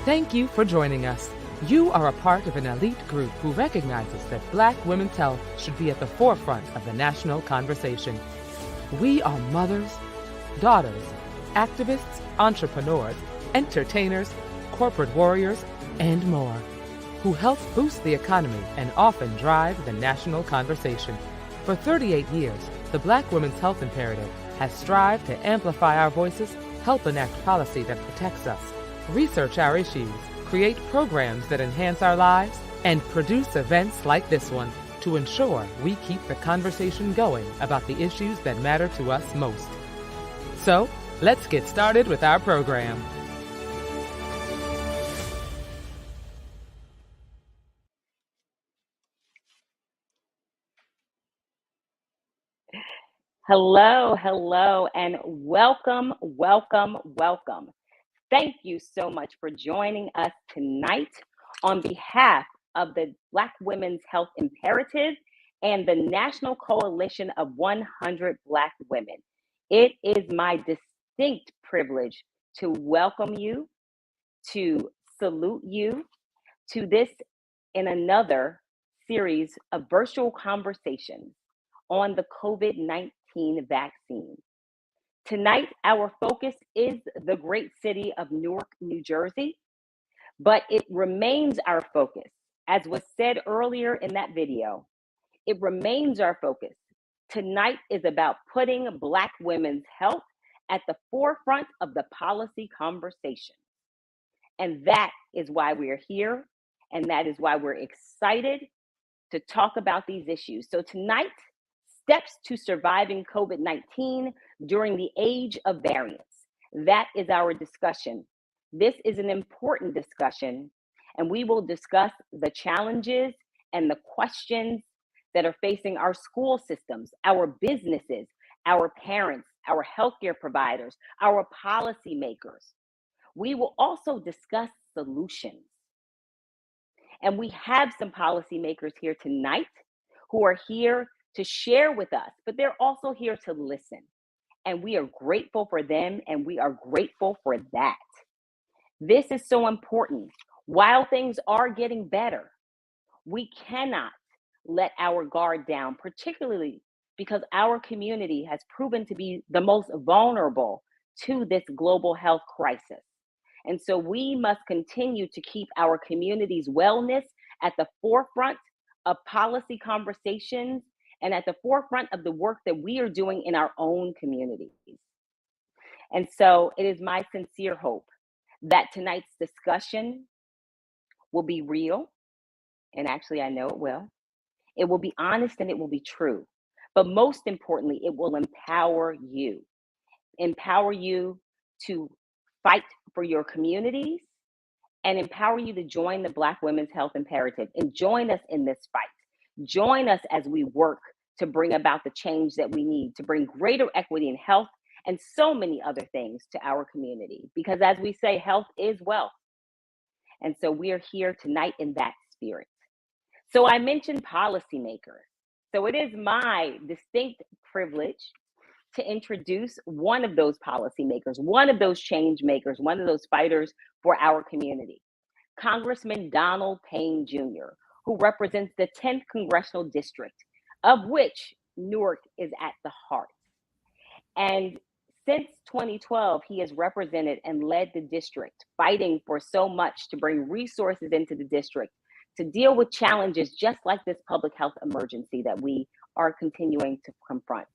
Thank you for joining us. You are a part of an elite group who recognizes that Black women's health should be at the forefront of the national conversation. We are mothers, daughters, activists, entrepreneurs, entertainers, corporate warriors, and more, who help boost the economy and often drive the national conversation. For 38 years, the Black Women's Health Imperative has strived to amplify our voices, help enact policy that protects us, research our issues, create programs that enhance our lives, and produce events like this one to ensure we keep the conversation going about the issues that matter to us most. So, let's get started with our program. Hello, and welcome. Thank you so much for joining us tonight on behalf of the Black Women's Health Imperative and the National Coalition of 100 Black Women. It is my distinct privilege to welcome you, to salute you to this in another series of virtual conversations on the COVID-19 vaccine. Tonight, our focus is the great city of Newark, New Jersey, but it remains our focus. As was said earlier in that video, it remains our focus. Tonight is about putting Black women's health at the forefront of the policy conversation. And that is why we are here, and that is why we're excited to talk about these issues. So tonight, steps to surviving COVID-19 during the age of variants. That is our discussion. This is an important discussion, and we will discuss the challenges and the questions that are facing our school systems, our businesses, our parents, our healthcare providers, our policymakers. We will also discuss solutions. And we have some policymakers here tonight who are here to share with us, but they're also here to listen. And we are grateful for them, and we are grateful for that. This is so important. While things are getting better, we cannot let our guard down, particularly because our community has proven to be the most vulnerable to this global health crisis. And so we must continue to keep our community's wellness at the forefront of policy conversations and at the forefront of the work that we are doing in our own communities. And so it is my sincere hope that tonight's discussion will be real, and actually I know it will. It will be honest and it will be true. But most importantly, it will empower you to fight for your communities and empower you to join the Black Women's Health Imperative and join us in this fight. Join us as we work to bring about the change that we need to bring greater equity in health and so many other things to our community. Because as we say, health is wealth. And so we are here tonight in that spirit. So I mentioned policymakers. So it is my distinct privilege to introduce one of those policymakers, one of those change makers, one of those fighters for our community, Congressman Donald Payne Jr., who represents the 10th Congressional District, of which Newark is at the heart. And since 2012, he has represented and led the district, fighting for so much to bring resources into the district to deal with challenges just like this public health emergency that we are continuing to confront.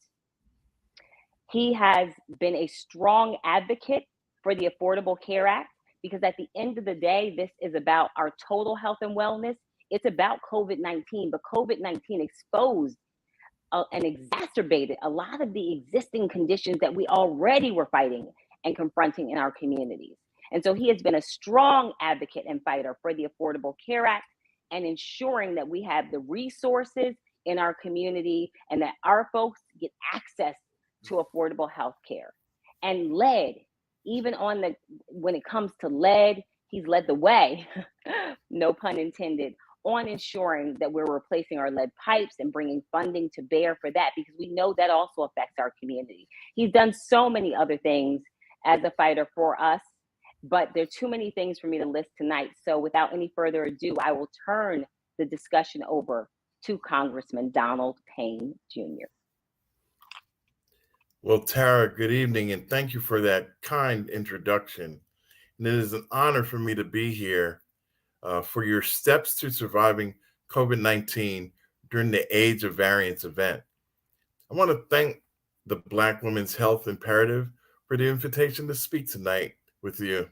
He has been a strong advocate for the Affordable Care Act, because at the end of the day, this is about our total health and wellness. It's about COVID-19, but COVID-19 exposed and exacerbated a lot of the existing conditions that we already were fighting and confronting in our communities. And so he has been a strong advocate and fighter for the Affordable Care Act and ensuring that we have the resources in our community and that our folks get access to affordable health care. And led, even when it comes to lead, he's led the way, no pun intended, on ensuring that we're replacing our lead pipes and bringing funding to bear for that, because we know that also affects our community. He's done so many other things as a fighter for us, but there are too many things for me to list tonight. So without any further ado, I will turn the discussion over to Congressman Donald Payne Jr. Well, Tara, good evening, and thank you for that kind introduction. And it is an honor for me to be here for your Steps to Surviving COVID-19 during the Age of Variance event. I want to thank the Black Women's Health Imperative for the invitation to speak tonight with you.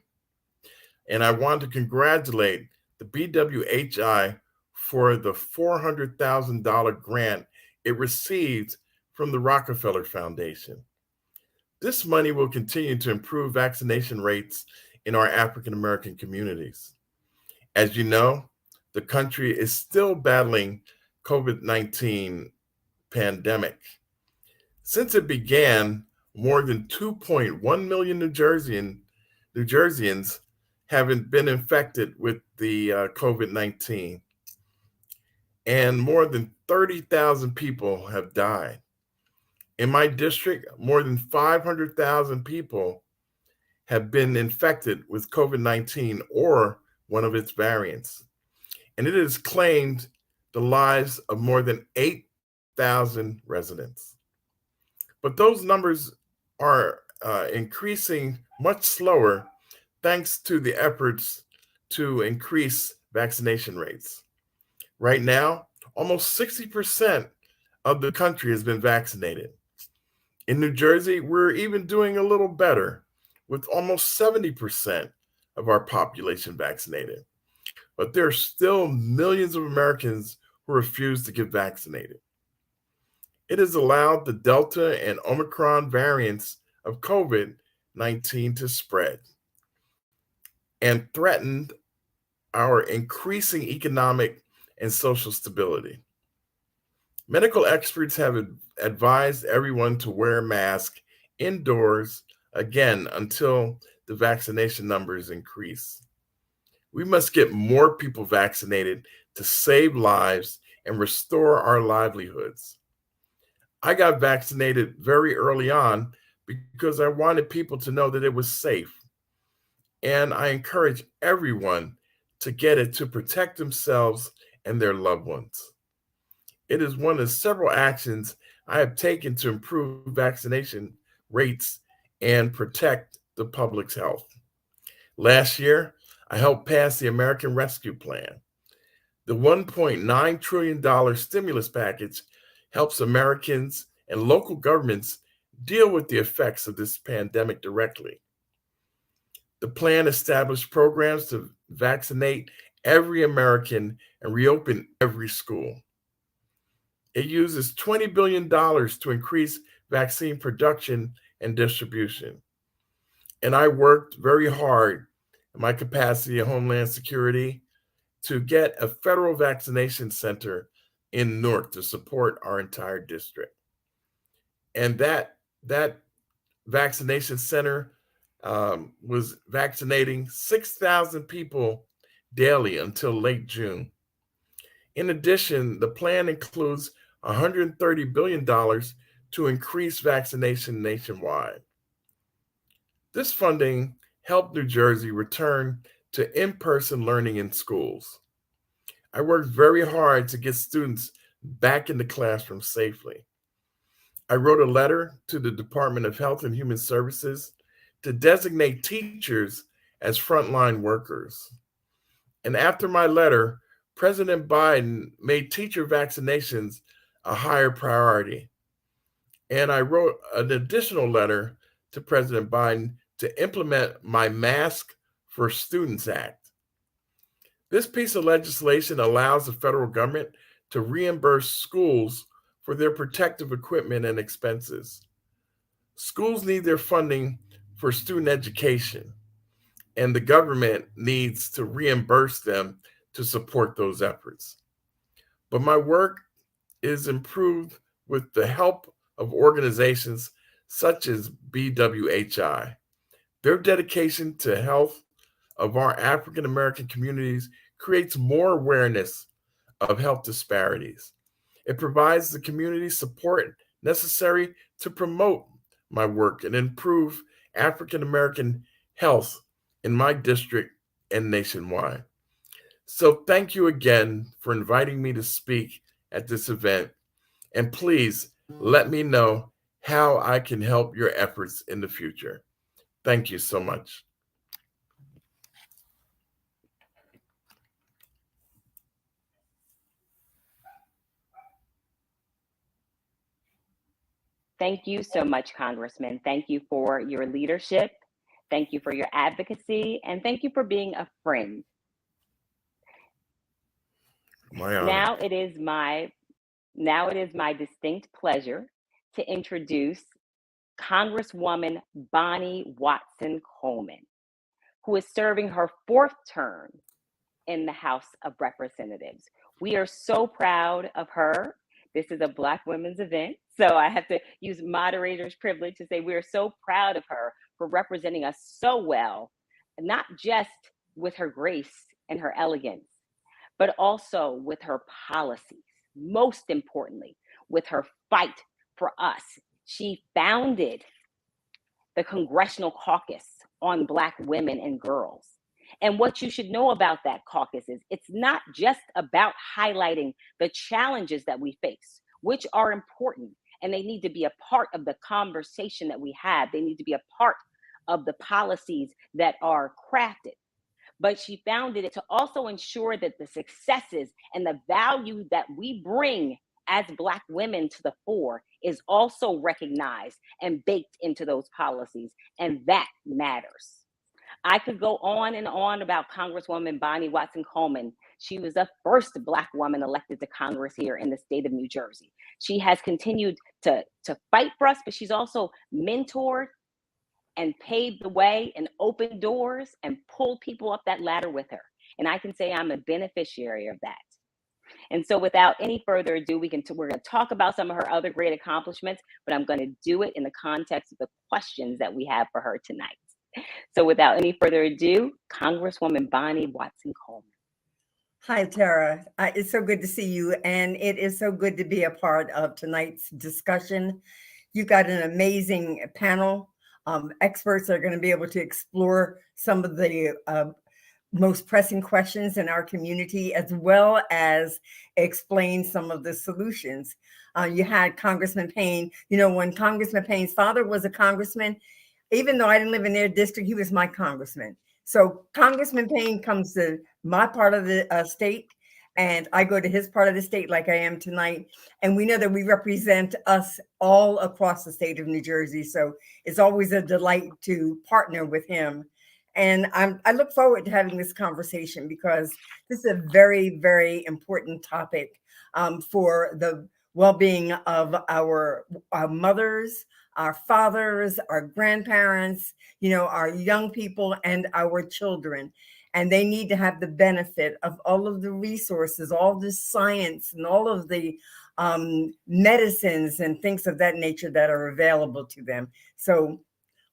And I want to congratulate the BWHI for the $400,000 grant it received from the Rockefeller Foundation. This money will continue to improve vaccination rates in our African American communities. As you know, the country is still battling COVID-19 pandemic. Since it began, more than 2.1 million New Jerseyans have been infected with the COVID-19, and more than 30,000 people have died. In my district, more than 500,000 people have been infected with COVID-19 or one of its variants. And it has claimed the lives of more than 8,000 residents. But those numbers are increasing much slower thanks to the efforts to increase vaccination rates. Right now, almost 60% of the country has been vaccinated. In New Jersey, we're even doing a little better, with almost 70% of our population vaccinated. But there are still millions of Americans who refuse to get vaccinated. It has allowed the Delta and Omicron variants of COVID-19 to spread and threatened our increasing economic and social stability. Medical experts have advised everyone to wear a mask indoors again until the vaccination numbers increase. We must get more people vaccinated to save lives and restore our livelihoods. I got vaccinated very early on because I wanted people to know that it was safe. And I encourage everyone to get it to protect themselves and their loved ones. It is one of several actions I have taken to improve vaccination rates and protect the public's health. Last year, I helped pass the American Rescue Plan. The $1.9 trillion stimulus package helps Americans and local governments deal with the effects of this pandemic directly. The plan established programs to vaccinate every American and reopen every school. It uses $20 billion to increase vaccine production and distribution. And I worked very hard in my capacity of Homeland Security to get a federal vaccination center in Newark to support our entire district. And that vaccination center was vaccinating 6,000 people daily until late June. In addition, the plan includes $130 billion to increase vaccination nationwide. This funding helped New Jersey return to in-person learning in schools. I worked very hard to get students back in the classroom safely. I wrote a letter to the Department of Health and Human Services to designate teachers as frontline workers. And after my letter, President Biden made teacher vaccinations a higher priority. And I wrote an additional letter to President Biden to implement my Mask for Students Act. This piece of legislation allows the federal government to reimburse schools for their protective equipment and expenses. Schools need their funding for student education, and the government needs to reimburse them to support those efforts. But my work is improved with the help of organizations such as BWHI. Their dedication to health of our African American communities creates more awareness of health disparities. It provides the community support necessary to promote my work and improve African American health in my district and nationwide. So thank you again for inviting me to speak at this event. And please let me know how I can help your efforts in the future. Thank you so much. Thank you so much, Congressman. Thank you for your leadership. Thank you for your advocacy. And thank you for being a friend. My honor. Now it is my distinct pleasure to introduce Congresswoman Bonnie Watson Coleman, who is serving her 4th term in the House of Representatives. We are so proud of her. This is a Black women's event, so I have to use moderator's privilege to say we are so proud of her for representing us so well, not just with her grace and her elegance, but also with her policies. Most importantly, with her fight for us. She founded the Congressional Caucus on Black women and girls. And what you should know about that caucus is it's not just about highlighting the challenges that we face, which are important, and they need to be a part of the conversation that we have. They need to be a part of the policies that are crafted. But she founded it to also ensure that the successes and the value that we bring as Black women to the fore is also recognized and baked into those policies. And that matters. I could go on and on about Congresswoman Bonnie Watson Coleman. She was the first Black woman elected to Congress here in the state of New Jersey. She has continued to fight for us, but she's also mentored and paved the way and opened doors and pulled people up that ladder with her. And I can say I'm a beneficiary of that. And so without any further ado, we're going to talk about some of her other great accomplishments, but I'm going to do it in the context of the questions that we have for her tonight. So without any further ado, Congresswoman Bonnie Watson Coleman. Hi, Tara. It's so good to see you. And it is so good to be a part of tonight's discussion. You've got an amazing panel. Experts are going to be able to explore some of the most pressing questions in our community, as well as explain some of the solutions. You had Congressman Payne. You know, when Congressman Payne's father was a congressman, even though I didn't live in their district, he was my congressman. So Congressman Payne comes to my part of the state, and I go to his part of the state like I am tonight. And we know that we represent us all across the state of New Jersey. So it's always a delight to partner with him. And I look forward to having this conversation because this is a very, very important topic for the well-being of our mothers, our fathers, our grandparents, you know, our young people and our children. And they need to have the benefit of all of the resources, all the science and all of the medicines and things of that nature that are available to them. So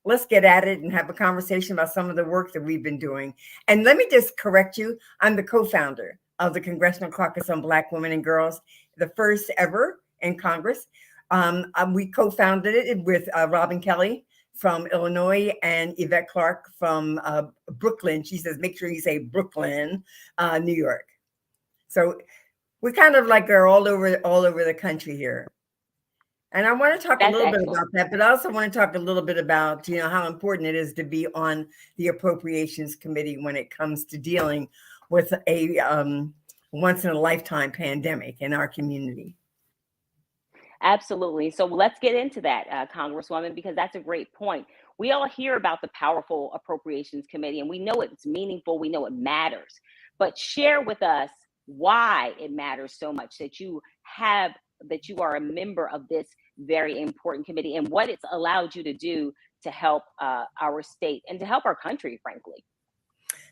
let's get at it and have a conversation about some of the work that we've been doing. And let me just correct you. I'm the co-founder of the Congressional Caucus on Black Women and Girls, the first ever in Congress. We co-founded it with Robin Kelly from Illinois and Yvette Clark from Brooklyn. She says, make sure you say Brooklyn, New York. So we kind of like are all over the country here. And I want to talk a little bit about that, but I also want to talk a little bit about, you know, how important it is to be on the Appropriations Committee when it comes to dealing with a once in a lifetime pandemic in our community. Absolutely. So let's get into that, Congresswoman, because that's a great point. We all hear about the powerful Appropriations Committee, and we know it's meaningful. We know it matters. But share with us why it matters so much that you are a member of this very important committee and what it's allowed you to do to help our state and to help our country, frankly.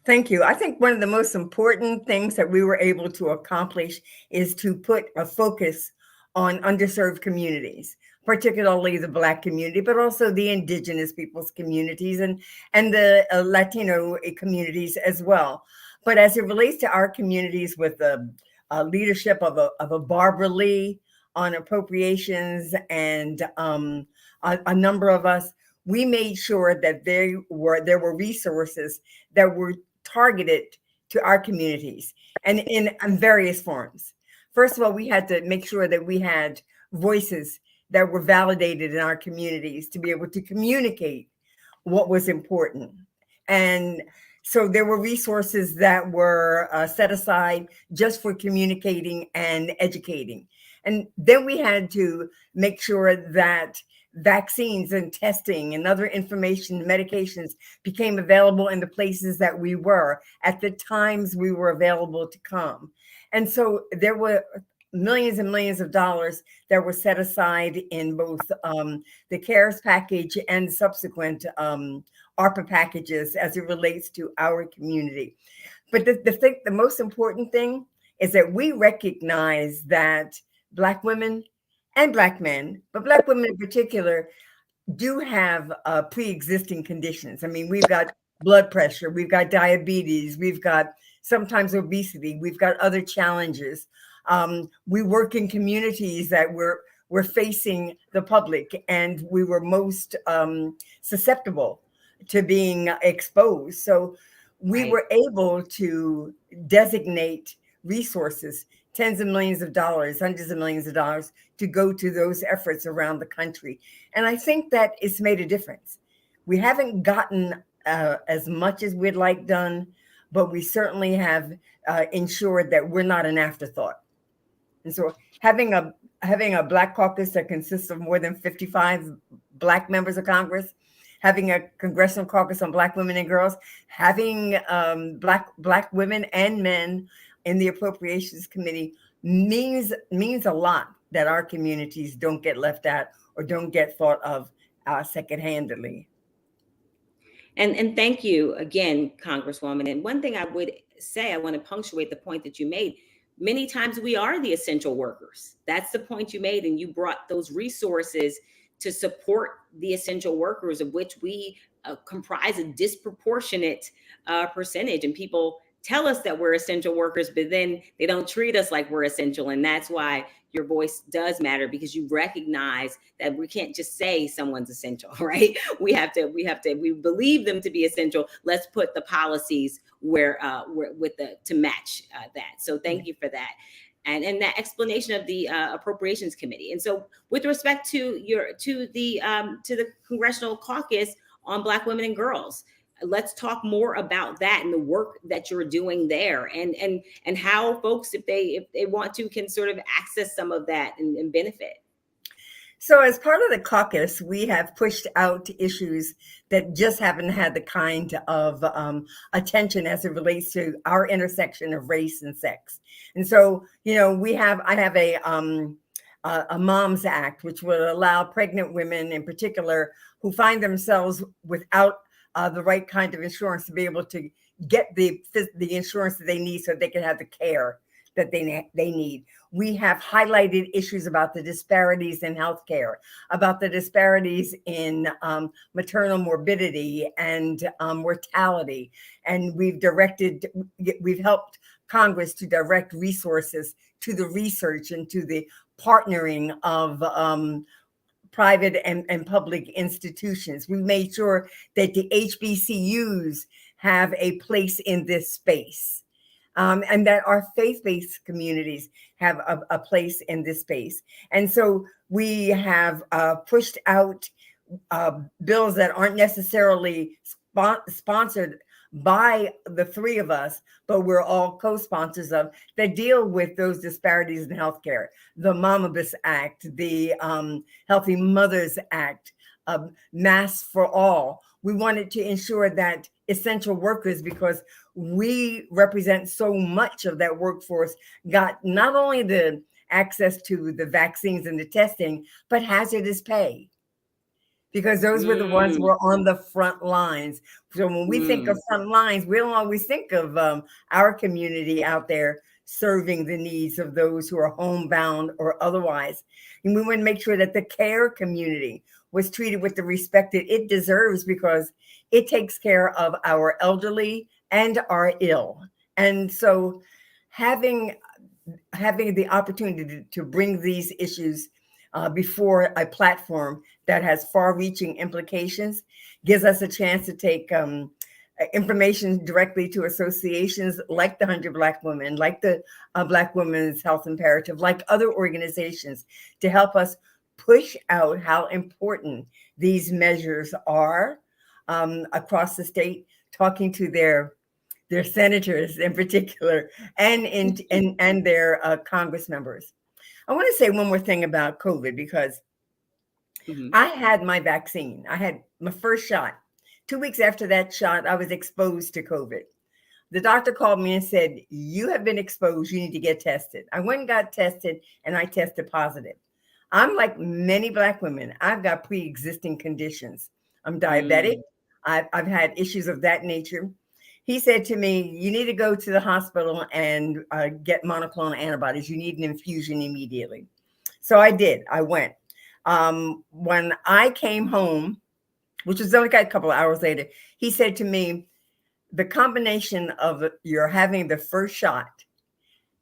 Thank you. I think one of the most important things that we were able to accomplish is to put a focus on underserved communities, particularly the Black community, but also the indigenous people's communities and the Latino communities as well. But as it relates to our communities with the leadership of a Barbara Lee on appropriations and a number of us, we made sure that there were resources that were targeted to our communities and in various forms. First of all, we had to make sure that we had voices that were validated in our communities to be able to communicate what was important. And so there were resources that were set aside just for communicating and educating. And then we had to make sure that vaccines and testing and other information, medications became available in the places that we were at the times we were available to come. And so there were millions and millions of dollars that were set aside in both the CARES package and subsequent ARPA packages as it relates to our community. But the most important thing is that we recognize that Black women and Black men, but Black women in particular, do have pre-existing conditions. I mean, we've got blood pressure, we've got diabetes, we've got sometimes obesity, we've got other challenges. We work in communities that we're facing the public, and we were most susceptible to being exposed. So we were able to designate resources, tens of millions of dollars, hundreds of millions of dollars, to go to those efforts around the country. And I think that it's made a difference. We haven't gotten as much as we'd like done, but we certainly have ensured that we're not an afterthought. And so having a Black caucus that consists of more than 55 Black members of Congress, having a congressional caucus on Black women and girls, having Black women and men in the Appropriations Committee means a lot, that our communities don't get left out or don't get thought of second-handedly. And thank you again, Congresswoman. And one thing I would say, I want to punctuate the point that you made. Many times we are the essential workers. That's the point you made. And you brought those resources to support the essential workers, of which we comprise a disproportionate percentage. And people tell us that we're essential workers, but then they don't treat us like we're essential. And that's why your voice does matter, because you recognize that we can't just say someone's essential, right? We believe them to be essential. Let's put the policies to match that. So thank you for that. And that explanation of the Appropriations Committee. And so with respect to the Congressional Caucus on Black women and girls, let's talk more about that and the work that you're doing there, and how folks, if they want to, can sort of access some of that and benefit. So as part of the caucus, we have pushed out issues that just haven't had the kind of attention as it relates to our intersection of race and sex. And so, I have a Moms Act, which will allow pregnant women in particular who find themselves without the right kind of insurance to be able to get the insurance that they need so they can have the care that they need. We have highlighted issues about the disparities in healthcare, about the disparities in maternal morbidity and mortality. And we've helped Congress to direct resources to the research and to the partnering of private and public institutions. We made sure that the HBCUs have a place in this space, and that our faith-based communities have a place in this space. And so we have pushed out bills that aren't necessarily sponsored by the three of us, but we're all co-sponsors of, that deal with those disparities in healthcare. The Momabus Act, the Healthy Mothers Act, Masks for All. We wanted to ensure that essential workers, because we represent so much of that workforce, got not only the access to the vaccines and the testing, but hazardous pay, because those were the ones who were on the front lines. So when we think of front lines, we don't always think of our community out there serving the needs of those who are homebound or otherwise. And we want to make sure that the care community was treated with the respect that it deserves, because it takes care of our elderly and our ill. And so having the opportunity to bring these issues before a platform that has far-reaching implications, gives us a chance to take information directly to associations like the 100 Black Women, like the Black Women's Health Imperative, like other organizations, to help us push out how important these measures are across the state, talking to their senators in particular, and their Congress members. I want to say one more thing about COVID, because I had my vaccine. I had my first shot. 2 weeks after that shot, I was exposed to COVID. The doctor called me and said, "You have been exposed. You need to get tested." I went and got tested, and I tested positive. I'm like many Black women. I've got pre-existing conditions. I'm diabetic. I've had issues of that nature. He said to me, "You need to go to the hospital and get monoclonal antibodies. You need an infusion immediately." So I did. I went. When I came home, which was only a couple of hours later, he said to me, "The combination of your having the first shot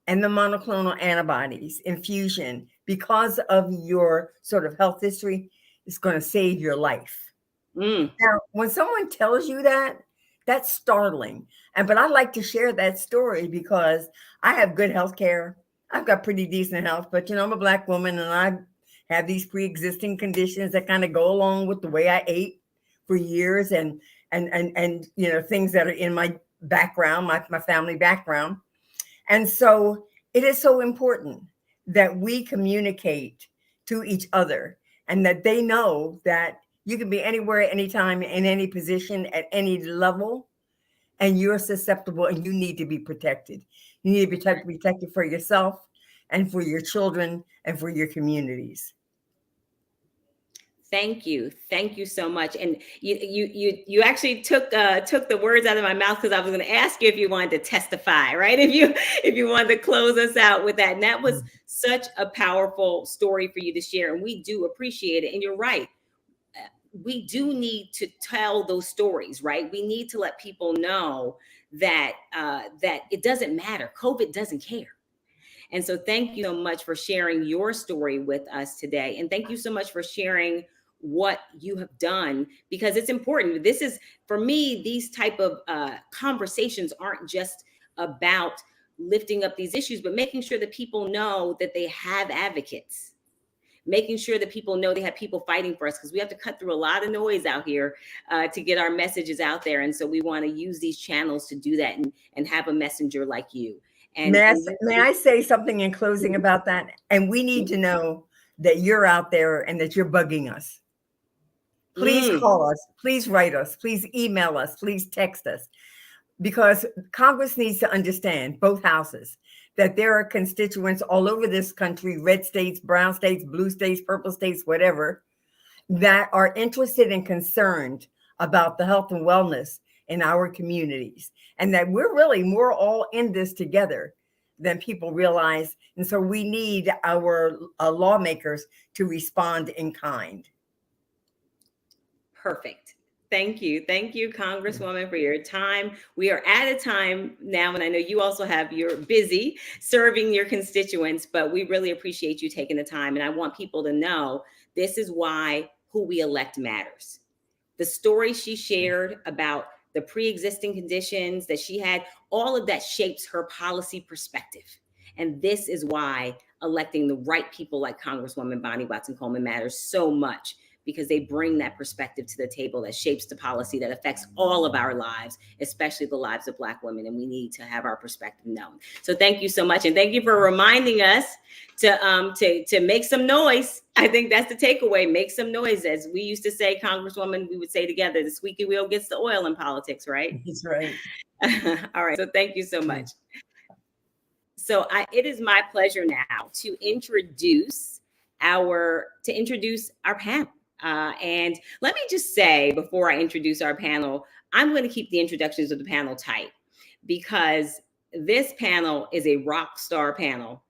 and the monoclonal antibodies infusion, because of your sort of health history, is going to save your life." Now, when someone tells you that, that's startling. But I like to share that story because I have good health care. I've got pretty decent health, but I'm a Black woman, and I have these pre-existing conditions that kind of go along with the way I ate for years, and things that are in my background, my family background. And so it is so important that we communicate to each other, and that they know that you can be anywhere, anytime, in any position, at any level, and you're susceptible, and you need to be protected. You need to be protected for yourself and for your children and for your communities. Thank you so much. And you actually took the words out of my mouth, because I was going to ask you if you wanted to testify, right? If you wanted to close us out with that. And that was such a powerful story for you to share, and we do appreciate it. And you're right. We do need to tell those stories, right? We need to let people know that that it doesn't matter. COVID doesn't care. And so thank you so much for sharing your story with us today. And thank you so much for sharing what you have done, because it's important. This is, for me, these type of conversations aren't just about lifting up these issues, but making sure that people know that they have advocates, making sure that people know they have people fighting for us, because we have to cut through a lot of noise out here to get our messages out there. And so we want to use these channels to do that, and have a messenger like you. And may I say something in closing about that? And we need to know that you're out there and that you're bugging us. Please call us. Please write us. Please email us. Please text us. Because Congress needs to understand, both houses, that there are constituents all over this country, red states, brown states, blue states, purple states, whatever, that are interested and concerned about the health and wellness in our communities, and that we're all in this together than people realize. And so we need our lawmakers to respond in kind. Perfect. Thank you, Congresswoman, for your time. We are at a time now, and I know you also you're busy serving your constituents, but we really appreciate you taking the time. And I want people to know this is why who we elect matters. The story she shared about the pre-existing conditions that she had, all of that shapes her policy perspective. And this is why electing the right people like Congresswoman Bonnie Watson Coleman matters so much, because they bring that perspective to the table that shapes the policy that affects all of our lives, especially the lives of Black women. And we need to have our perspective known. So thank you so much. And thank you for reminding us to make some noise. I think that's the takeaway. Make some noise. As we used to say, Congresswoman, we would say together, the squeaky wheel gets the oil in politics, right? That's right. All right. So thank you so much. So it is my pleasure now to introduce our panel. And let me just say, before I introduce our panel, I'm going to keep the introductions of the panel tight, because this panel is a rock star panel.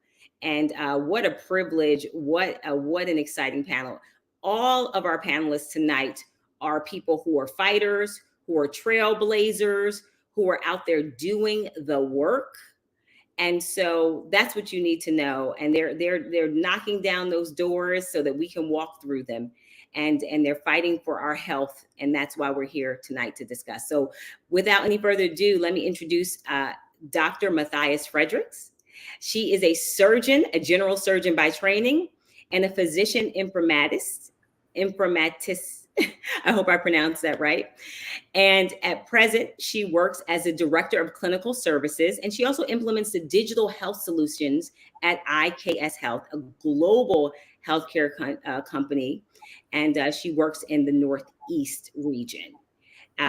And what a privilege, what an exciting panel. All of our panelists tonight are people who are fighters, who are trailblazers, who are out there doing the work. And so that's what you need to know. And they're knocking down those doors so that we can walk through them. And they're fighting for our health. And that's why we're here tonight to discuss. So without any further ado, let me introduce Dr. Matthias Fredericks. She is a surgeon, a general surgeon by training, and a physician informatist. I hope I pronounced that right. And at present, she works as a director of clinical services, and she also implements the digital health solutions at IKS Health, a global healthcare company, and she works in the Northeast region.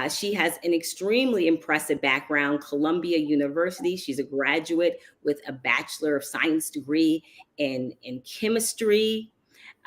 She has an extremely impressive background, Columbia University. She's a graduate with a Bachelor of Science degree in chemistry,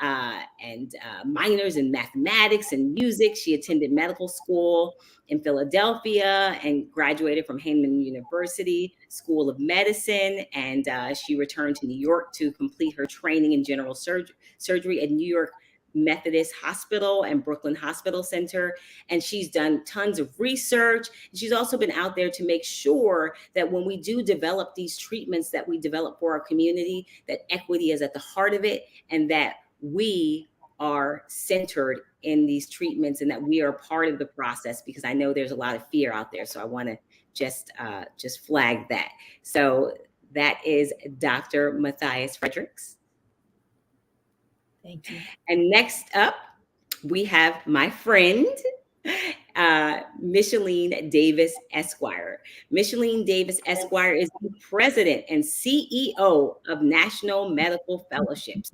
and minors in mathematics and music. She attended medical school in Philadelphia and graduated from Heyman University School of Medicine. And she returned to New York to complete her training in general surgery at New York Methodist Hospital and Brooklyn Hospital Center. And she's done tons of research. She's also been out there to make sure that when we do develop these treatments that we develop for our community, that equity is at the heart of it, and that we are centered in these treatments and that we are part of the process, because I know there's a lot of fear out there. So I want to just flag that. So that is Dr. Matthias Fredericks. Thank you. And next up, we have my friend, Micheline Davis Esquire. Micheline Davis Esquire is the president and CEO of National Medical Fellowships.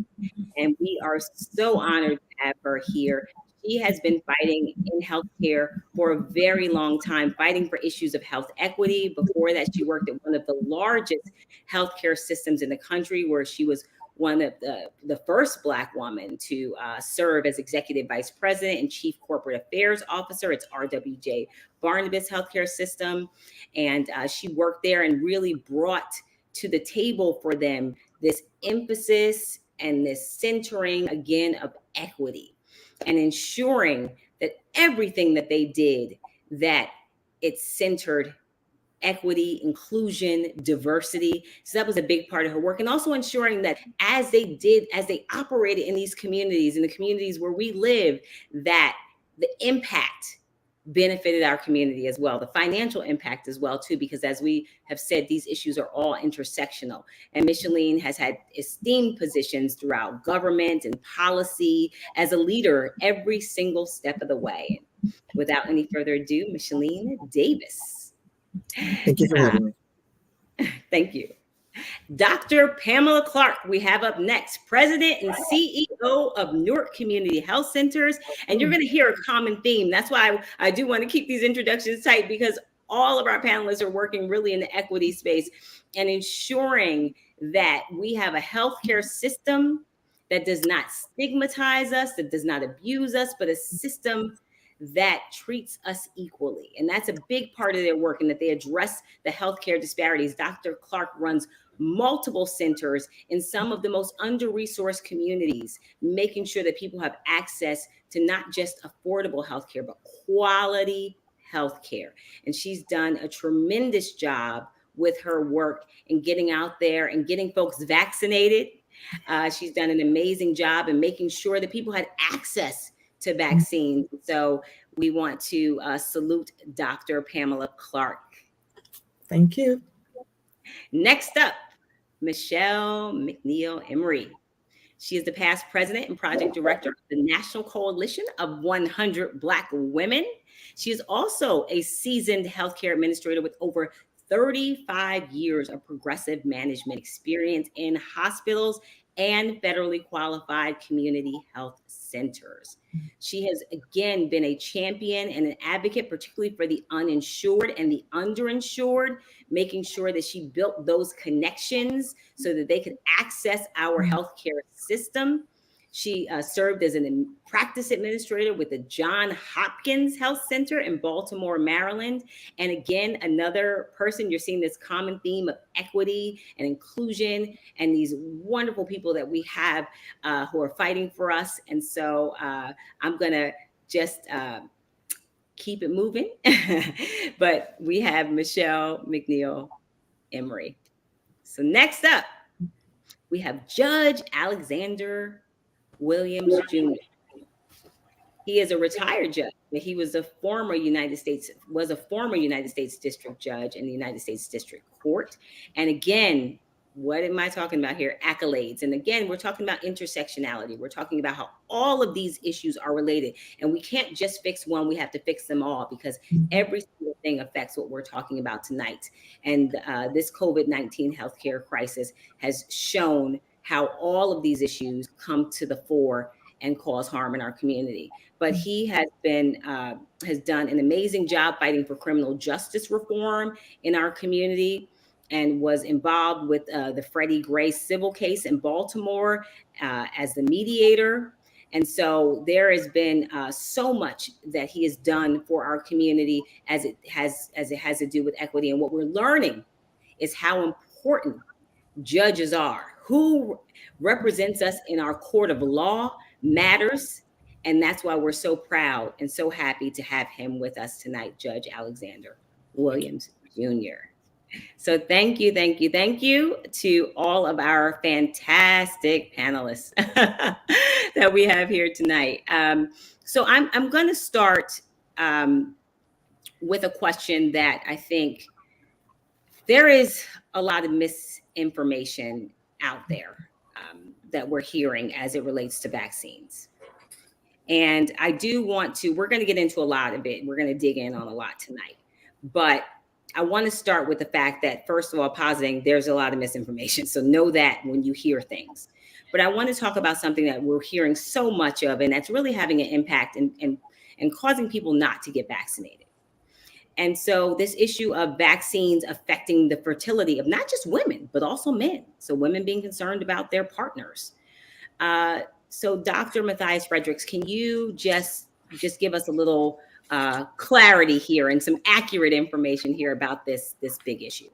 And we are so honored to have her here. She has been fighting in healthcare for a very long time, fighting for issues of health equity. Before that, she worked at one of the largest healthcare systems in the country, where she was one of the first Black woman to serve as executive vice president and chief corporate affairs officer. It's RWJ Barnabas Healthcare System. And she worked there and really brought to the table for them this emphasis and this centering, again, of equity and ensuring that everything that they did, that it centered equity, inclusion, diversity. So that was a big part of her work. And also ensuring that as they operated in these communities, in the communities where we live, that the impact benefited our community as well, the financial impact as well too, because as we have said, these issues are all intersectional. And Micheline has had esteemed positions throughout government and policy as a leader every single step of the way. Without any further ado, Micheline Davis. Thank you for having me. Thank you. Dr. Pamela Clark, we have up next, President and CEO of Newark Community Health Centers. And you're going to hear a common theme. That's why I do want to keep these introductions tight, because all of our panelists are working really in the equity space and ensuring that we have a healthcare system that does not stigmatize us, that does not abuse us, but a system that treats us equally. And that's a big part of their work, and that they address the healthcare disparities. Dr. Clark runs multiple centers in some of the most under-resourced communities, making sure that people have access to not just affordable healthcare, but quality healthcare. And she's done a tremendous job with her work in getting out there and getting folks vaccinated. She's done an amazing job in making sure that people had access to vaccines. So we want to salute Dr. Pamela Clark. Thank you. Next up, Michelle Mcneill Emery. She is the past president and project director of the National Coalition of 100 Black Women. She is also a seasoned healthcare administrator with over 35 years of progressive management experience in hospitals and federally qualified community health centers. She has again been a champion and an advocate, particularly for the uninsured and the underinsured, making sure that she built those connections so that they could access our healthcare system. She served as a practice administrator with the Johns Hopkins Health Center in Baltimore, Maryland. And again, another person, you're seeing this common theme of equity and inclusion and these wonderful people that we have who are fighting for us. And so I'm going to just keep it moving. But we have Michelle Mcneill Emery. So next up, we have Judge Alexander Williams Jr. He is a retired judge, but he was a former United States District Judge in the United States District Court. And again, what am I talking about here? Accolades. And again, we're talking about intersectionality. We're talking about how all of these issues are related. And we can't just fix one, we have to fix them all, because every single thing affects what we're talking about tonight. And this COVID-19 healthcare crisis has shown how all of these issues come to the fore and cause harm in our community. But he has done an amazing job fighting for criminal justice reform in our community, and was involved with the Freddie Gray civil case in Baltimore as the mediator. And so there has been so much that he has done for our community as it has to do with equity. And what we're learning is how important judges are. Who represents us in our court of law matters. And that's why we're so proud and so happy to have him with us tonight, Judge Alexander Williams Jr. So thank you to all of our fantastic panelists that we have here tonight. So I'm going to start with a question that I think there is a lot of misinformation out there that we're hearing as it relates to vaccines. And I do want to, we're going to get into a lot of it. We're going to dig in on a lot tonight. But I want to start with the fact that, first of all, positing there's a lot of misinformation. So know that when you hear things. But I want to talk about something that we're hearing so much of, and that's really having an impact and causing people not to get vaccinated. And so this issue of vaccines affecting the fertility of not just women, but also men. So women being concerned about their partners. So Dr. Matthias Fredericks, can you just give us a little clarity here and some accurate information here about this big issue?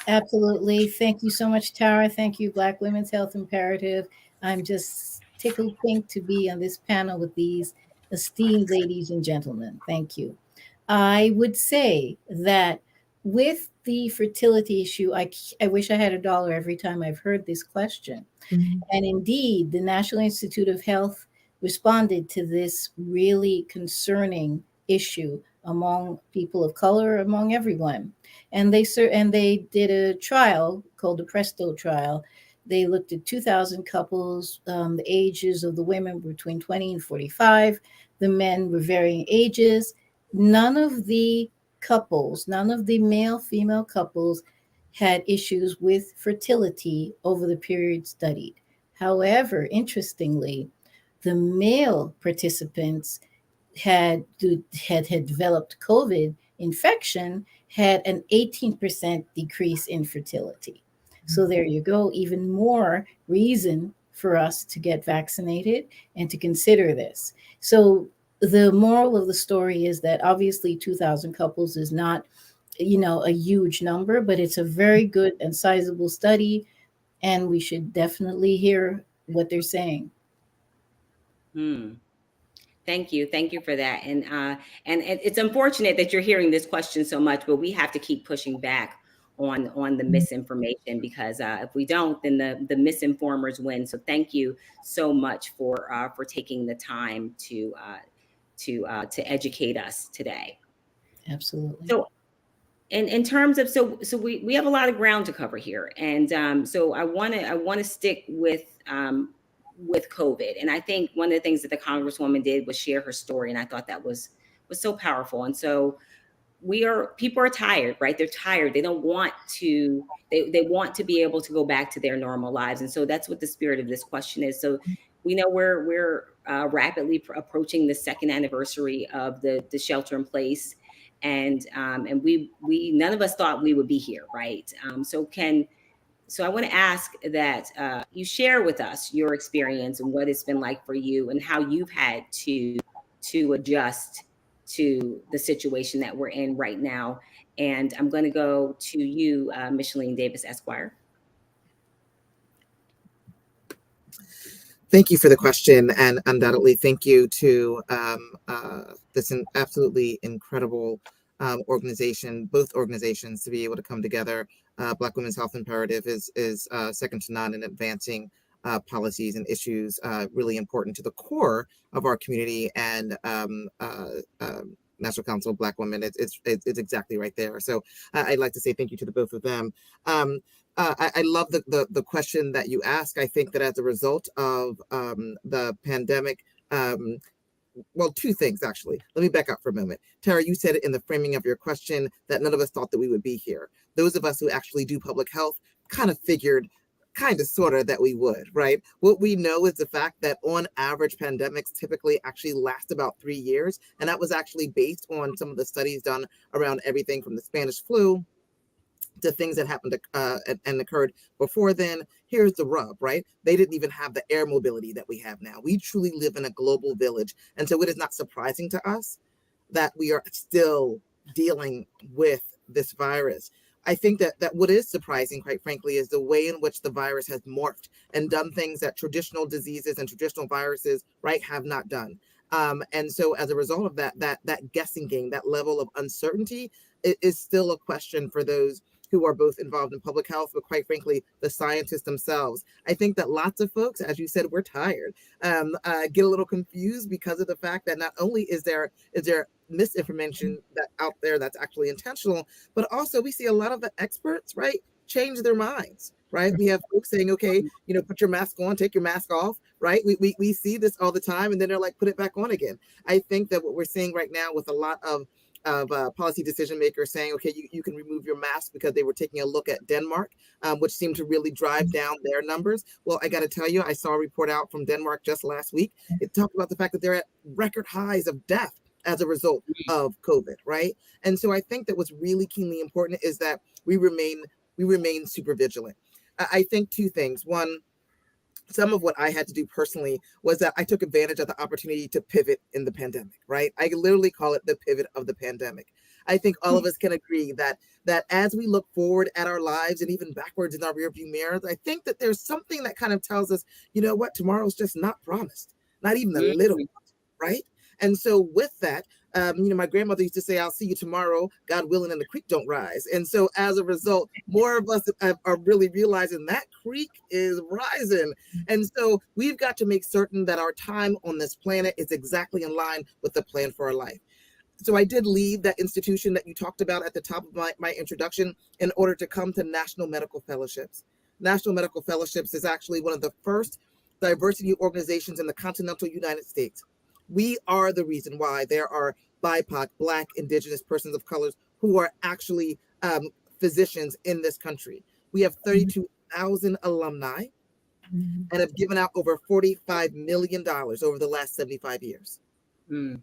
Absolutely. Thank you so much, Tara. Thank you, Black Women's Health Imperative. I'm just tickled pink to be on this panel with these esteemed ladies and gentlemen. Thank you. I would say that with the fertility issue, I wish I had $1 every time I've heard this question. Mm-hmm. And indeed, the National Institute of Health responded to this really concerning issue among people of color, among everyone. And they did a trial called the Presto Trial. They looked at 2,000 couples. The ages of the women were between 20 and 45. The men were varying ages. None of the male-female couples had issues with fertility over the period studied. However, interestingly, the male participants had developed COVID infection, had an 18% decrease in fertility. So there you go, even more reason for us to get vaccinated and to consider this. So the moral of the story is that obviously 2,000 couples is not, a huge number, but it's a very good and sizable study, and we should definitely hear what they're saying. Thank you for that. And it's unfortunate that you're hearing this question so much, but we have to keep pushing back on the misinformation, because if we don't, then the misinformers win. So thank you so much for taking the time to educate us today. Absolutely. So in terms of, so we have a lot of ground to cover here. And so I want to stick with COVID. And I think one of the things that the Congresswoman did was share her story. And I thought that was so powerful. And so people are tired, right? They're tired. They don't want to, they want to be able to go back to their normal lives. And so that's what the spirit of this question is. So we know we're rapidly approaching the second anniversary of the shelter in place. And we none of us thought we would be here, right? So I want to ask that you share with us your experience and what it's been like for you, and how you've had to adjust to the situation that we're in right now. And I'm going to go to you, Micheline Davis, Esquire. Thank you for the question, and undoubtedly thank you to this absolutely incredible organization, both organizations, to be able to come together Black Women's Health Imperative is second to none in advancing policies and issues really important to the core of our community. And National Council of Black Women, it's exactly right there. So I'd like to say thank you to the both of them. I love the question that you ask. I think that as a result of the pandemic, well, two things actually. Let me back up for a moment. Tara, you said it in the framing of your question that none of us thought that we would be here. Those of us who actually do public health kind of figured, kind of sort of, that we would, right? What we know is the fact that on average, pandemics typically actually last about 3 years. And that was actually based on some of the studies done around everything from the Spanish flu to things that happened and occurred before then. Here's the rub, right? They didn't even have the air mobility that we have now. We truly live in a global village. And so it is not surprising to us that we are still dealing with this virus. I think that what is surprising, quite frankly, is the way in which the virus has morphed and done things that traditional diseases and traditional viruses, right, have not done. And so as a result of that guessing game, that level of uncertainty is still a question for those who are both involved in public health, but quite frankly, the scientists themselves. I think that lots of folks, as you said, we're tired, get a little confused because of the fact that not only is there misinformation that out there that's actually intentional, but also we see a lot of the experts, right, change their minds, right? We have folks saying, okay, put your mask on, take your mask off, right? We see this all the time, and then they're like, put it back on again. I think that what we're seeing right now with a lot of policy decision makers saying, okay, you can remove your mask because they were taking a look at Denmark, which seemed to really drive down their numbers. Well, I got to tell you, I saw a report out from Denmark just last week. It talked about the fact that they're at record highs of death as a result of COVID, right? And so I think that what's really keenly important is that we remain super vigilant. I think two things. One, some of what I had to do personally was that I took advantage of the opportunity to pivot in the pandemic, right? I literally call it the pivot of the pandemic. I think all of us can agree that as we look forward at our lives and even backwards in our rearview mirrors, I think that there's something that kind of tells us, you know what, tomorrow's just not promised, not even a little, right? And so with that, my grandmother used to say, I'll see you tomorrow, God willing, and the creek don't rise. And so as a result, more of us are really realizing that creek is rising. And so we've got to make certain that our time on this planet is exactly in line with the plan for our life. So I did leave that institution that you talked about at the top of my introduction in order to come to National Medical Fellowships. National Medical Fellowships is actually one of the first diversity organizations in the continental United States. We are the reason why there are BIPOC, Black, Indigenous, persons of colors who are actually physicians in this country. We have 32,000 alumni and have given out over $45 million over the last 75 years.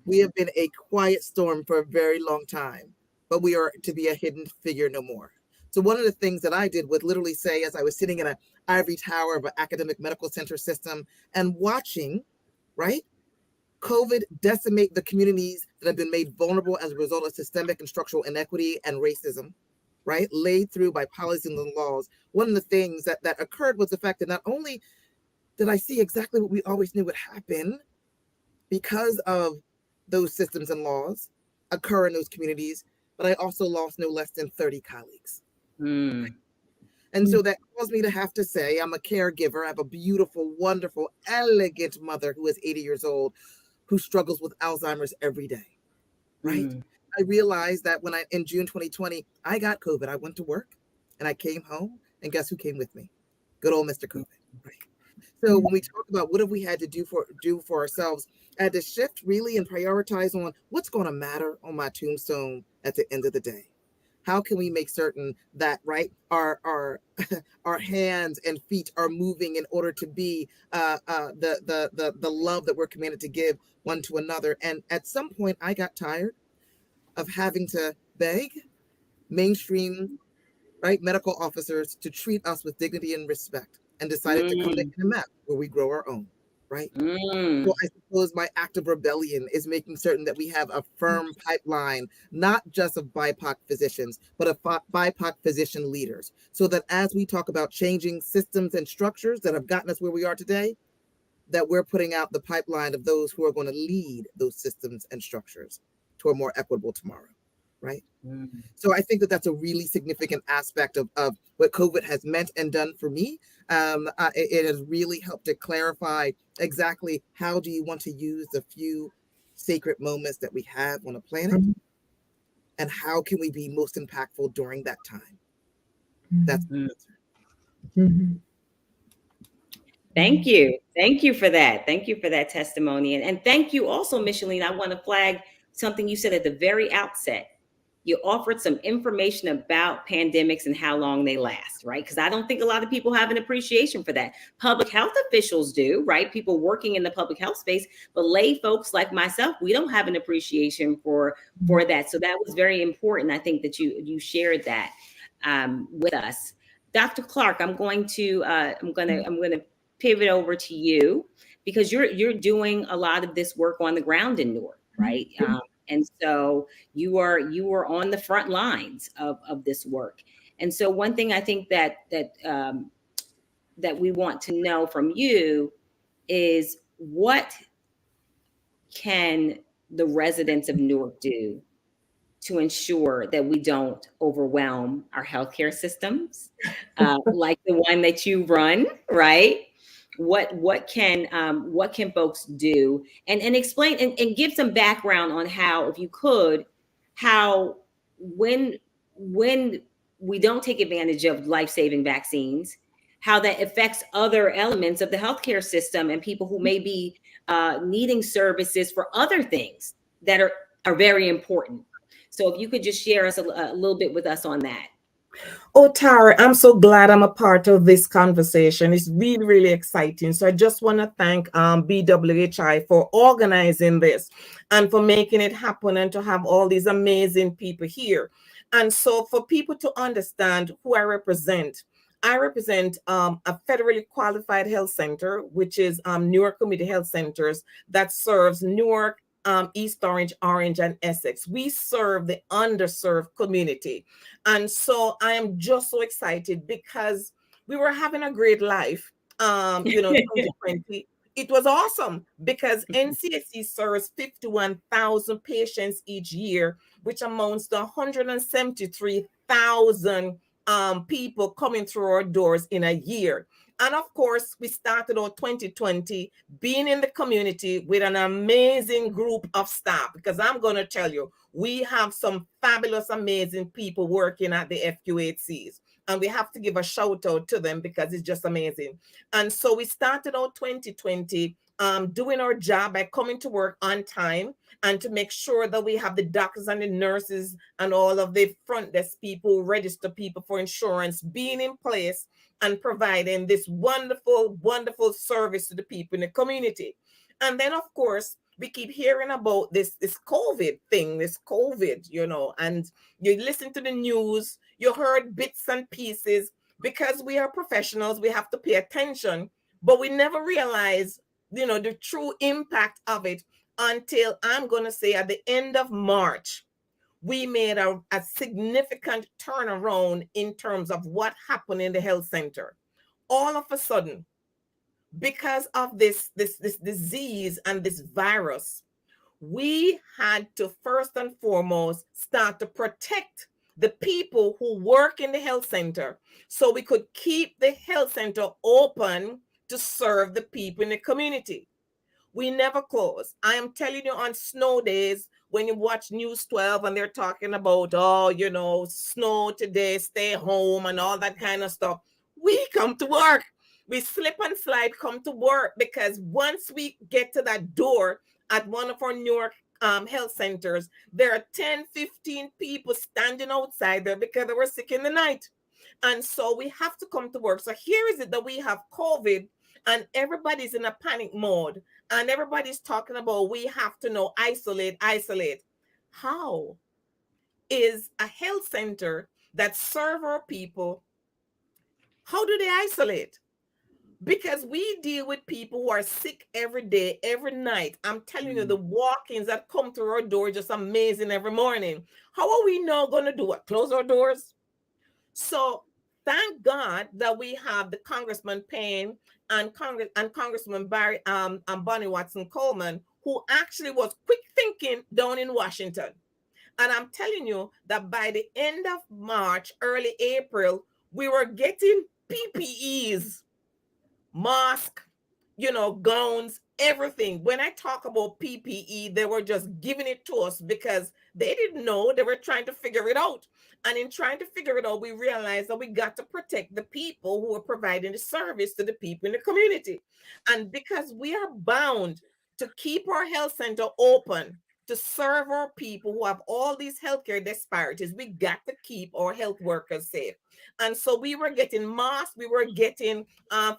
We have been a quiet storm for a very long time, but we are to be a hidden figure no more. So one of the things that I did was literally say, as I was sitting in an ivory tower of an academic medical center system and watching, right, COVID decimate the communities that have been made vulnerable as a result of systemic and structural inequity and racism, right, laid through by policies and laws. One of the things that occurred was the fact that not only did I see exactly what we always knew would happen because of those systems and laws occur in those communities, but I also lost no less than 30 colleagues. And so that caused me to have to say, I'm a caregiver. I have a beautiful, wonderful, elegant mother who is 80 years old, who struggles with Alzheimer's every day, right? I realized that when in June 2020, I got COVID. I went to work and I came home, and guess who came with me? Good old Mr. COVID, right? So when we talk about what have we had to do for ourselves, I had to shift really and prioritize on what's going to matter on my tombstone at the end of the day. How can we make certain that, right, our hands and feet are moving in order to be the love that we're commanded to give one to another? And at some point, I got tired of having to beg mainstream, right, medical officers to treat us with dignity and respect, and decided to come to a map where we grow our own, right? So I suppose my act of rebellion is making certain that we have a firm pipeline, not just of BIPOC physicians, but of BIPOC physician leaders, so that as we talk about changing systems and structures that have gotten us where we are today, that we're putting out the pipeline of those who are going to lead those systems and structures to a more equitable tomorrow. right? Mm. So I think that that's a really significant aspect of what COVID has meant and done for me. It has really helped to clarify exactly how do you want to use the few sacred moments that we have on a planet, and how can we be most impactful during that time. That's Mm. Mhm. Thank you. Thank you for that. Thank you for that testimony. And thank you also, Micheline. I want to flag something you said at the very outset. You offered some information about pandemics and how long they last, right? Because I don't think a lot of people have an appreciation for that. Public health officials do, right? People working in the public health space, but lay folks like myself, we don't have an appreciation for that. So that was very important. I think that you shared that with us. Dr. Clark, I'm going to pivot over to you because you're doing a lot of this work on the ground in Newark, right? And so you are on the front lines of this work. And so one thing I think that we want to know from you is, what can the residents of Newark do to ensure that we don't overwhelm our healthcare systems, like the one that you run, right? What can folks do, and explain and give some background on how, if you could, how when we don't take advantage of life-saving vaccines, how that affects other elements of the healthcare system and people who may be needing services for other things that are very important. So if you could just share us a little bit with us on that. Oh, Tara, I'm so glad I'm a part of this conversation. It's really, really exciting. So I just want to thank BWHI for organizing this and for making it happen and to have all these amazing people here. And so for people to understand who I represent a federally qualified health center, which is Newark Community Health Centers, that serves Newark, East Orange, and Essex. We serve the underserved community. And so I am just so excited because we were having a great life. 2020, it was awesome because NCSC serves 51,000 patients each year, which amounts to 173,000 people coming through our doors in a year. And of course, we started out 2020 being in the community with an amazing group of staff, because I'm going to tell you, we have some fabulous, amazing people working at the FQHCs. And we have to give a shout out to them because it's just amazing. And so we started out 2020 doing our job by coming to work on time and to make sure that we have the doctors and the nurses and all of the front desk people, register people for insurance being in place and providing this wonderful, wonderful service to the people in the community. And then, of course, we keep hearing about this COVID thing, and you listen to the news, you heard bits and pieces. Because we are professionals, we have to pay attention, but we never realize, the true impact of it until, I'm going to say, at the end of March, we made a significant turnaround in terms of what happened in the health center. All of a sudden, because of this disease and this virus, we had to first and foremost start to protect the people who work in the health center so we could keep the health center open to serve the people in the community. We never close. I am telling you, on snow days, when you watch News 12 and they're talking about, snow today, stay home and all that kind of stuff, we come to work. We slip and slide, come to work, because once we get to that door at one of our Newark health centers, there are 10, 15 people standing outside there because they were sick in the night. And so we have to come to work. So here is it that we have COVID and everybody's in a panic mode and everybody's talking about we have to now isolate. How is a health center that serve our people, how do they isolate? Because we deal with people who are sick every day, every night. I'm telling you, the walk-ins that come through our door are just amazing every morning. How are we now going to do it? Close our doors? So thank God that we have the Congressman Payne and Congressman Barry Bonnie Watson Coleman, who actually was quick thinking down in Washington. And I'm telling you that by the end of March, early April, we were getting PPEs, masks, gowns, everything. When I talk about PPE, they were just giving it to us because they didn't know. They were trying to figure it out. And in trying to figure it out, we realized that we got to protect the people who are providing the service to the people in the community. And because we are bound to keep our health center open, to serve our people who have all these healthcare disparities, we got to keep our health workers safe. And so we were getting masks, we were getting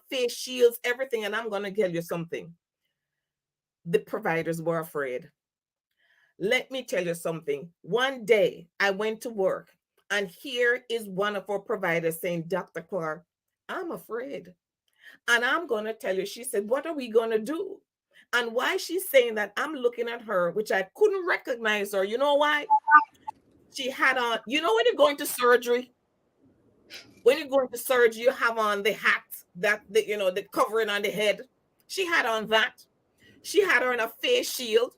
face shields, everything. And I'm going to tell you something. The providers were afraid. Let me tell you something. One day I went to work, and here is one of our providers saying, Dr. Clark, I'm afraid. And I'm going to tell you, she said, what are we going to do? And why she's saying that, I'm looking at her, which I couldn't recognize her. You know why? She had on, when you're going to surgery, you have on the hat, the covering on the head. She had on that. She had on a face shield.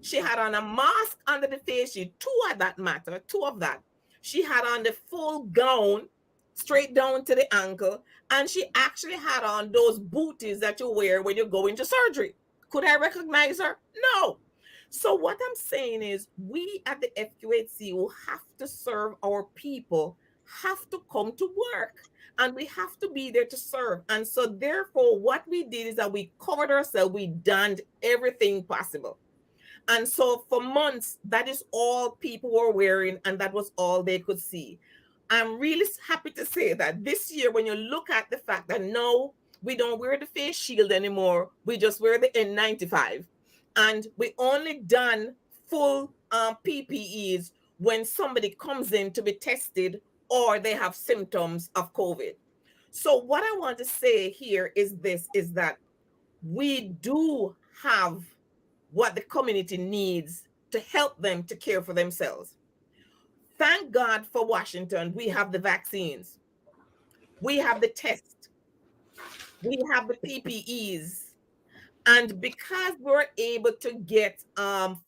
She had on a mask under the face shield, two of that. She had on the full gown, straight down to the ankle, and she actually had on those booties that you wear when you go into surgery. Could I recognize her? No. So what I'm saying is, we at the FQHC who have to serve our people have to come to work, and we have to be there to serve. And so therefore, what we did is that we covered ourselves, we donned everything possible. And so for months, that is all people were wearing, and that was all they could see. I'm really happy to say that this year, when you look at the fact that no, we don't wear the face shield anymore, we just wear the N95. And we only done full PPEs when somebody comes in to be tested or they have symptoms of COVID. So what I want to say here is that we do have what the community needs to help them to care for themselves. Thank God for Washington. We have the vaccines. We have the tests. We have the PPEs. And because we're able to get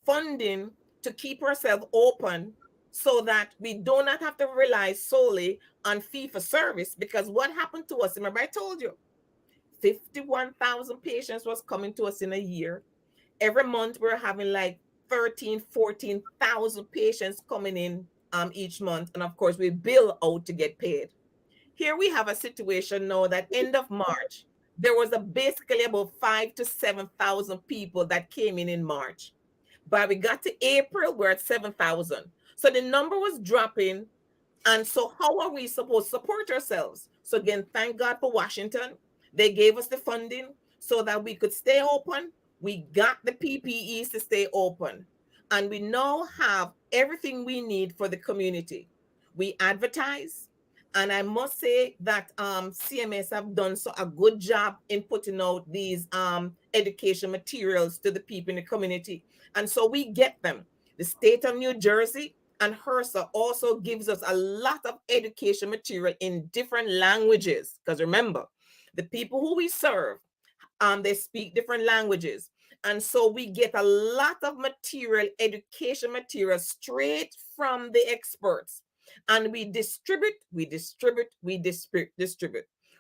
funding to keep ourselves open so that we do not have to rely solely on fee-for-service, because what happened to us, remember I told you, 51,000 patients was coming to us in a year. Every month we're having like 13, 14,000 patients coming in each month. And of course we bill out to get paid. Here we have a situation now that end of March, there was basically about 5,000 to 7,000 people that came in March. But we got to April, we're at 7,000. So the number was dropping. And so how are we supposed to support ourselves? So again, thank God for Washington. They gave us the funding so that we could stay open. We got the PPEs to stay open. And we now have everything we need for the community. We advertise. And I must say that CMS have done a good job in putting out these education materials to the people in the community. And so we get them. The state of New Jersey and HRSA also gives us a lot of education material in different languages. Because remember, the people who we serve, they speak different languages. And so we get a lot of material, education material, straight from the experts. And we distribute.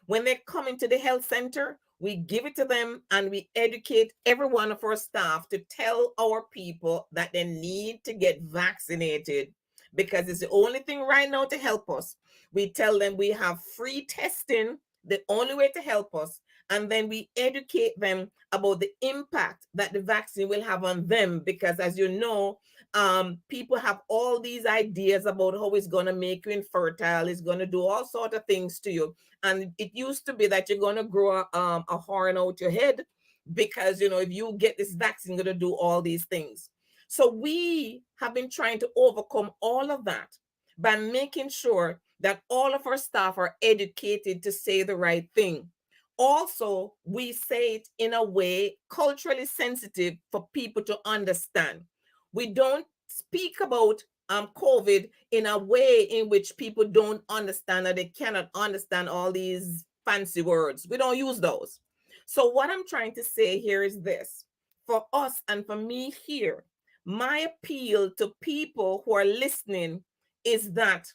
When they come into the health center, we give it to them and we educate every one of our staff to tell our people that they need to get vaccinated, because it's the only thing right now to help us. We tell them we have free testing, the only way to help us. And then we educate them about the impact that the vaccine will have on them, because as you know, people have all these ideas about how it's going to make you infertile, it's going to do all sorts of things to you. And it used to be that you're going to grow a horn out your head because, if you get this vaccine, going to do all these things. So we have been trying to overcome all of that by making sure that all of our staff are educated to say the right thing. Also, we say it in a way culturally sensitive for people to understand. We don't speak about COVID in a way in which people don't understand, or they cannot understand all these fancy words. We don't use those. So what I'm trying to say here is this. For us and for me here, my appeal to people who are listening is that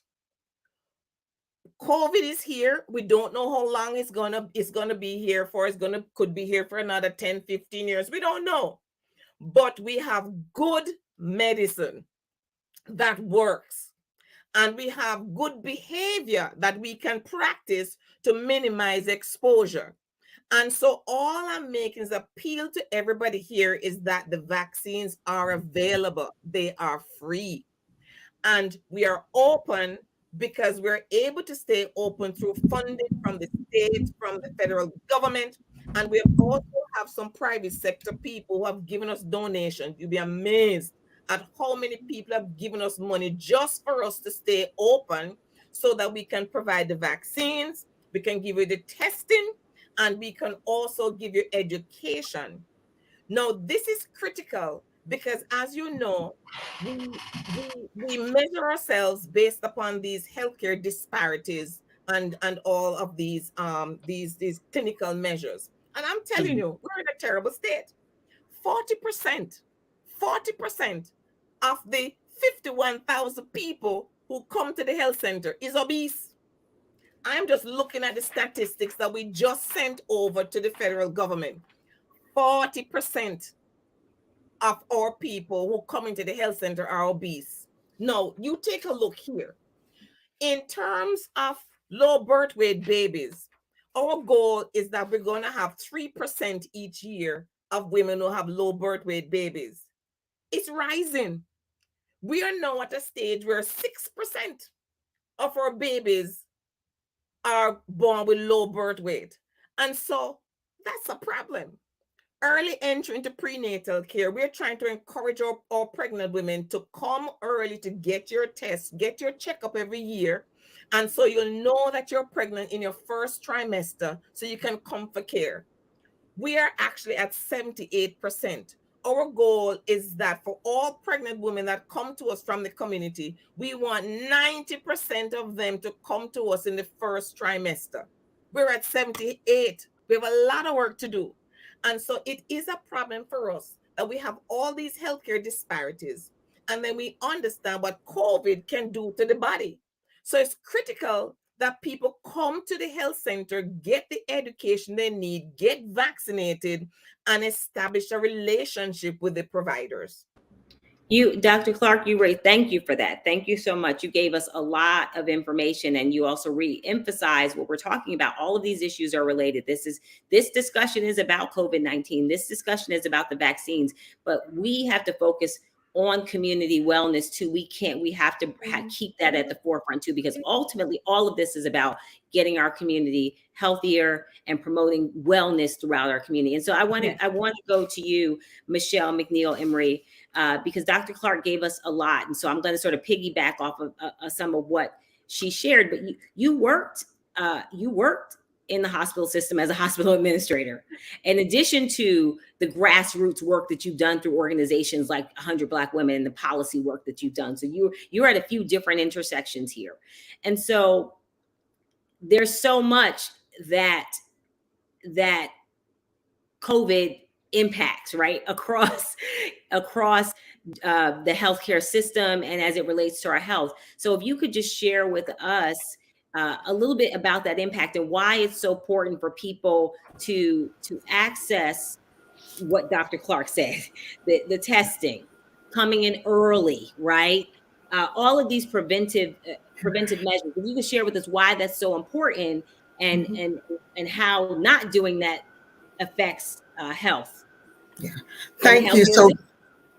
COVID is here. We don't know how long it's gonna be here for. Could be here for another 10, 15 years. We don't know. But we have good medicine that works. And we have good behavior that we can practice to minimize exposure. And so all I'm making is appeal to everybody here is that the vaccines are available. They are free. And we are open because we're able to stay open through funding from the state, from the federal government. And we also have some private sector people who have given us donations. You'll be amazed at how many people have given us money just for us to stay open so that we can provide the vaccines, we can give you the testing, and we can also give you education. Now, this is critical because, as you know, we measure ourselves based upon these healthcare disparities and all of these clinical measures. And I'm telling you, we're in a terrible state. 40% of the 51,000 people who come to the health center is obese. I'm just looking at the statistics that we just sent over to the federal government. 40% of our people who come into the health center are obese. Now, you take a look here. In terms of low birth weight babies, our goal is that we're going to have 3% each year of women who have low birth weight babies. It's rising. We are now at a stage where 6% of our babies are born with low birth weight. And so that's a problem. Early entry into prenatal care, we're trying to encourage our pregnant women to come early to get your test, get your checkup every year. And so you'll know that you're pregnant in your first trimester so you can come for care. We are actually at 78%. Our goal is that for all pregnant women that come to us from the community, we want 90% of them to come to us in the first trimester. We're at 78. We have a lot of work to do. And so it is a problem for us that we have all these healthcare disparities. And then we understand what COVID can do to the body. So it's critical that people come to the health center, get the education they need, get vaccinated, and establish a relationship with the providers. Dr. Clark, thank you for that. Thank you so much. You gave us a lot of information, and you also re-emphasized what we're talking about. All of these issues are related. This discussion is about COVID-19. This discussion is about the vaccines, but we have to focus on community wellness too. We have to keep that at the forefront too, because ultimately all of this is about getting our community healthier and promoting wellness throughout our community. And so I want to go to you, Michelle Mcneill Emery, because Dr. Clark gave us a lot. And so I'm going to sort of piggyback off of some of what she shared, but you worked in the hospital system as a hospital administrator. In addition to the grassroots work that you've done through organizations like 100 Black Women and the policy work that you've done. So you're at a few different intersections here. And so there's so much that COVID impacts, right, across the healthcare system and as it relates to our health. So if you could just share with us a little bit about that impact and why it's so important for people to access what Dr. Clark said, the testing, coming in early, right? All of these preventive measures. If you could share with us why that's so important and how not doing that affects health. Yeah, thank you. So,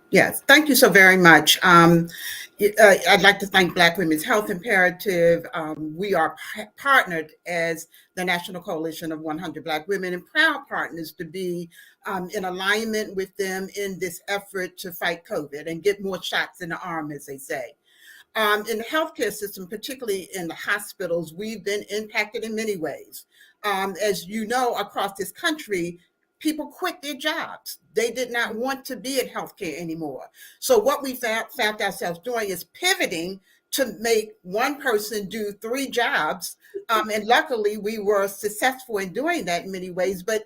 yes, thank you so very much. I'd like to thank Black Women's Health Imperative. We are partnered as the National Coalition of 100 Black Women and proud partners to be in alignment with them in this effort to fight COVID and get more shots in the arm, as they say. In the healthcare system, particularly in the hospitals, we've been impacted in many ways. As you know, across this country, people quit their jobs. They did not want to be in healthcare anymore. So what we found ourselves doing is pivoting to make one person do 3 jobs. And luckily we were successful in doing that in many ways. But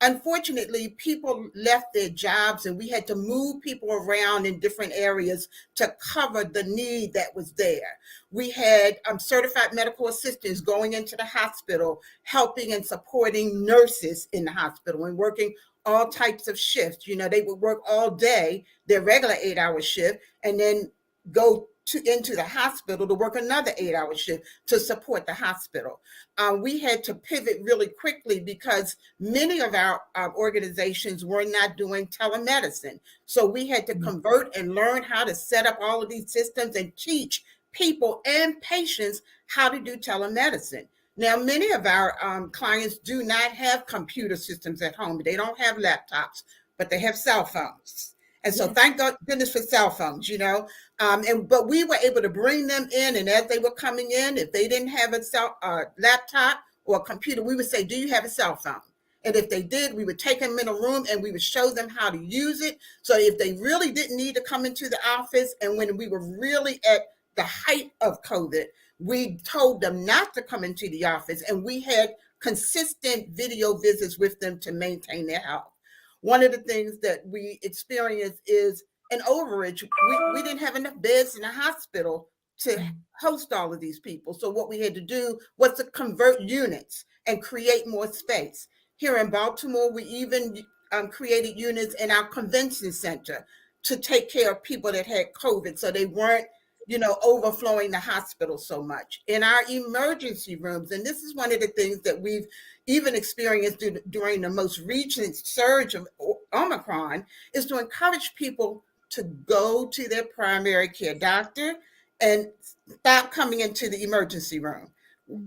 unfortunately, people left their jobs and we had to move people around in different areas to cover the need that was there. We had certified medical assistants going into the hospital, helping and supporting nurses in the hospital and working all types of shifts. You know, they would work all day, their regular 8-hour shift, and then go into the hospital to work another 8-hour shift to support the hospital. We had to pivot really quickly because many of our organizations were not doing telemedicine. So we had to convert and learn how to set up all of these systems and teach people and patients how to do telemedicine. Now, many of our clients do not have computer systems at home. They don't have laptops, but they have cell phones. And so thank goodness for cell phones, you know. But we were able to bring them in, and as they were coming in, if they didn't have a laptop or a computer, we would say, do you have a cell phone? And if they did, we would take them in a room and we would show them how to use it. So if they really didn't need to come into the office, and when we were really at the height of COVID, we told them not to come into the office, and we had consistent video visits with them to maintain their health. One of the things that we experienced is an overage. We didn't have enough beds in the hospital to host all of these people. So what we had to do was to convert units and create more space. Here in Baltimore, we even created units in our convention center to take care of people that had COVID, so they weren't, you know, overflowing the hospital so much. In our emergency rooms, and this is one of the things that we've even experienced during the most recent surge of Omicron, is to encourage people to go to their primary care doctor and stop coming into the emergency room.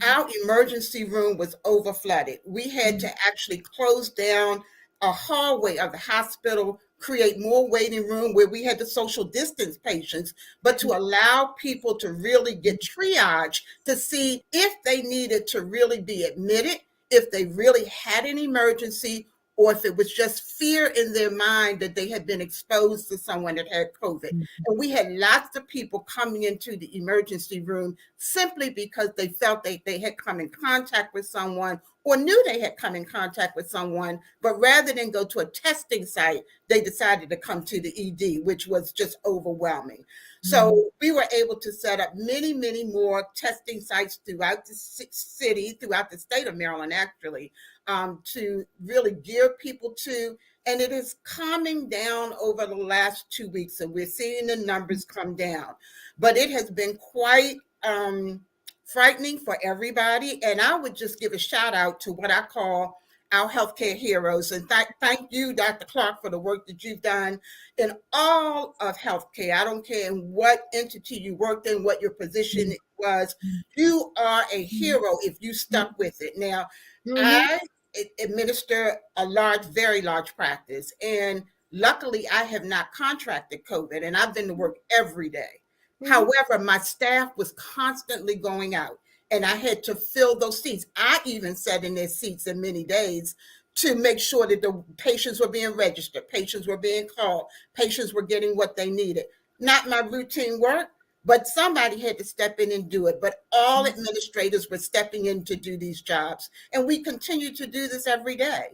Our emergency room was overflooded. We had to actually close down a hallway of the hospital, create more waiting room where we had to social distance patients, but to allow people to really get triage to see if they needed to really be admitted, if they really had an emergency, or if it was just fear in their mind that they had been exposed to someone that had COVID. And we had lots of people coming into the emergency room simply because they felt they had come in contact with someone or knew they had come in contact with someone, but rather than go to a testing site, they decided to come to the ED, which was just overwhelming. So we were able to set up many, many more testing sites throughout the city, throughout the state of Maryland, actually, to really gear people to, and it is calming down over the last 2 weeks. So we're seeing the numbers come down, but it has been quite frightening for everybody. And I would just give a shout out to what I call our healthcare heroes. And thank you, Dr. Clark, for the work that you've done in all of healthcare. I don't care in what entity you worked in, what your position was. You are a hero if you stuck with it. Now, I administer a very large practice. And luckily, I have not contracted COVID, and I've been to work every day. However, my staff was constantly going out, and I had to fill those seats. I even sat in their seats in many days to make sure that the patients were being registered, patients were being called, patients were getting what they needed. Not my routine work, but somebody had to step in and do it. But all administrators were stepping in to do these jobs, and we continue to do this every day.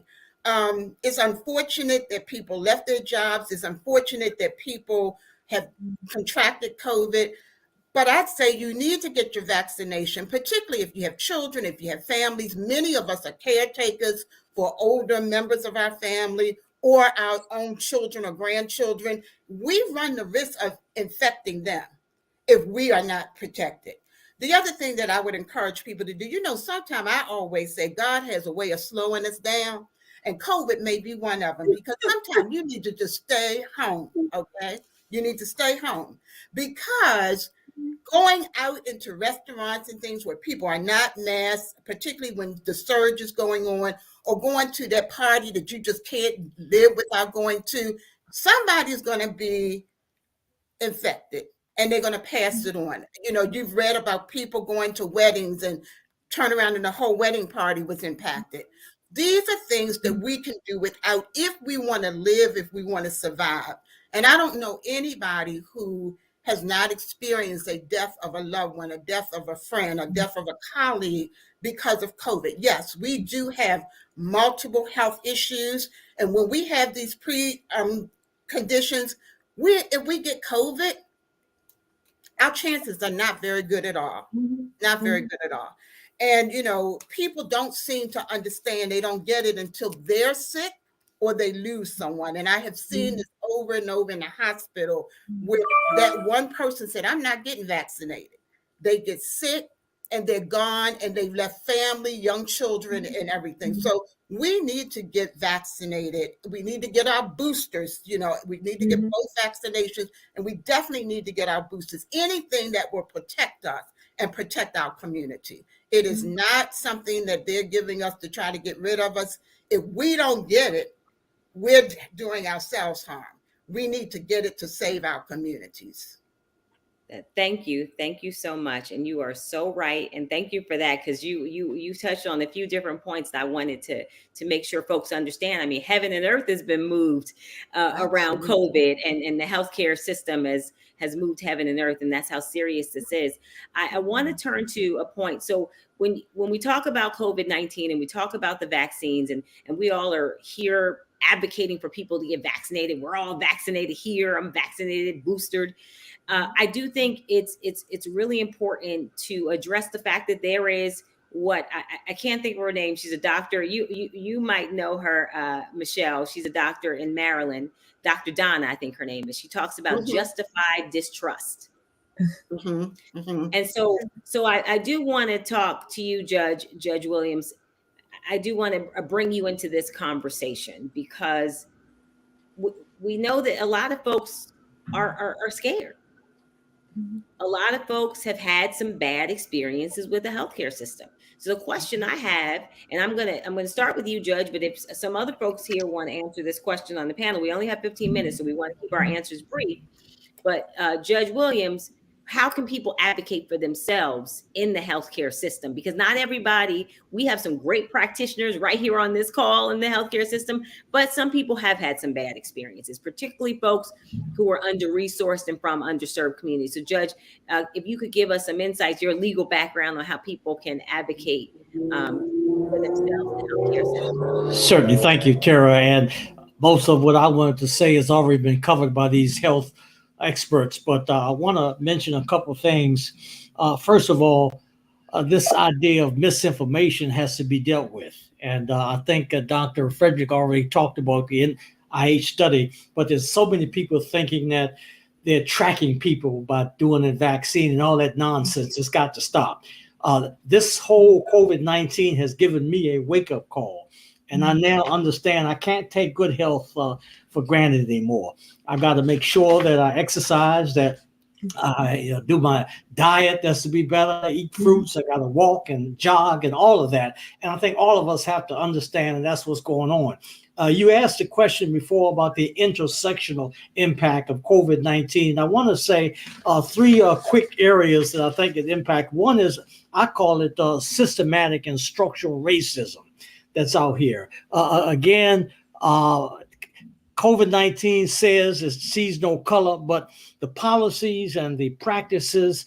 It's unfortunate that people left their jobs. It's unfortunate that people have contracted COVID, but I'd say you need to get your vaccination, particularly if you have children, if you have families. Many of us are caretakers for older members of our family or our own children or grandchildren. We run the risk of infecting them if we are not protected. The other thing that I would encourage people to do, you know, sometimes I always say God has a way of slowing us down, and COVID may be one of them, because sometimes you need to just stay home, okay? You need to stay home, because going out into restaurants and things where people are not masked, particularly when the surge is going on, or going to that party that you just can't live without going to, somebody's going to be infected and they're going to pass it on. You know, you've read about people going to weddings and turn around and the whole wedding party was impacted. These are things that we can do without if we want to live, if we want to survive. And I don't know anybody who has not experienced a death of a loved one, a death of a friend, a death of a colleague because of COVID. Yes, we do have multiple health issues. And when we have these conditions, if we get COVID, our chances are not very good at all. Not very good at all. And, people don't seem to understand. They don't get it until they're sick or they lose someone. And I have seen this over and over in the hospital where that one person said, I'm not getting vaccinated. They get sick and they're gone and they've left family, young children and everything. So we need to get vaccinated. We need to get our boosters. We need to get both vaccinations, and we definitely need to get our boosters. Anything that will protect us and protect our community. It is not something that they're giving us to try to get rid of us. If we don't get it, we're doing ourselves harm. We need to get it to save our communities. Thank you so much, and you are so right, and thank you for that, because you touched on a few different points that I wanted to make sure folks understand. I mean, heaven and earth has been moved around COVID, and the healthcare system has moved heaven and earth, and that's how serious this is. I want to turn to a point. So when we talk about COVID-19 and we talk about the vaccines, and we all are here advocating for people to get vaccinated. We're all vaccinated here. I'm vaccinated, boosted. I do think it's really important to address the fact that there is what I can't think of her name. She's a doctor. You might know her, Michelle. She's a doctor in Maryland. Dr. Donna, I think her name is. She talks about justified distrust. And so I do want to talk to you, Judge Williams. I do want to bring you into this conversation because we know that a lot of folks are scared. A lot of folks have had some bad experiences with the healthcare system. So the question I have, and I'm gonna start with you, Judge, but if some other folks here want to answer this question on the panel, we only have 15 minutes, so we want to keep our answers brief. But Judge Williams, how can people advocate for themselves in the healthcare system? Because not everybody, we have some great practitioners right here on this call in the healthcare system, but some people have had some bad experiences, particularly folks who are under-resourced and from underserved communities. So Judge, if you could give us some insights, your legal background on how people can advocate for themselves in the healthcare system. Certainly. Thank you, Tara. And most of what I wanted to say has already been covered by these health experts, but I want to mention a couple of things. First of all, this idea of misinformation has to be dealt with. And I think Dr. Frederick already talked about the NIH study, but there's so many people thinking that they're tracking people by doing a vaccine and all that nonsense. It's got to stop. This whole COVID-19 has given me a wake-up call. And I now understand I can't take good health for granted anymore. I got to make sure that I exercise, that I do my diet that's to be better, eat fruits. I got to walk and jog and all of that. And I think all of us have to understand, and that's what's going on. You asked a question before about the intersectional impact of COVID-19. I want to say three quick areas that I think it impact. One is, I call it systematic and structural racism that's out here. Again, COVID-19 says it sees no color, but the policies and the practices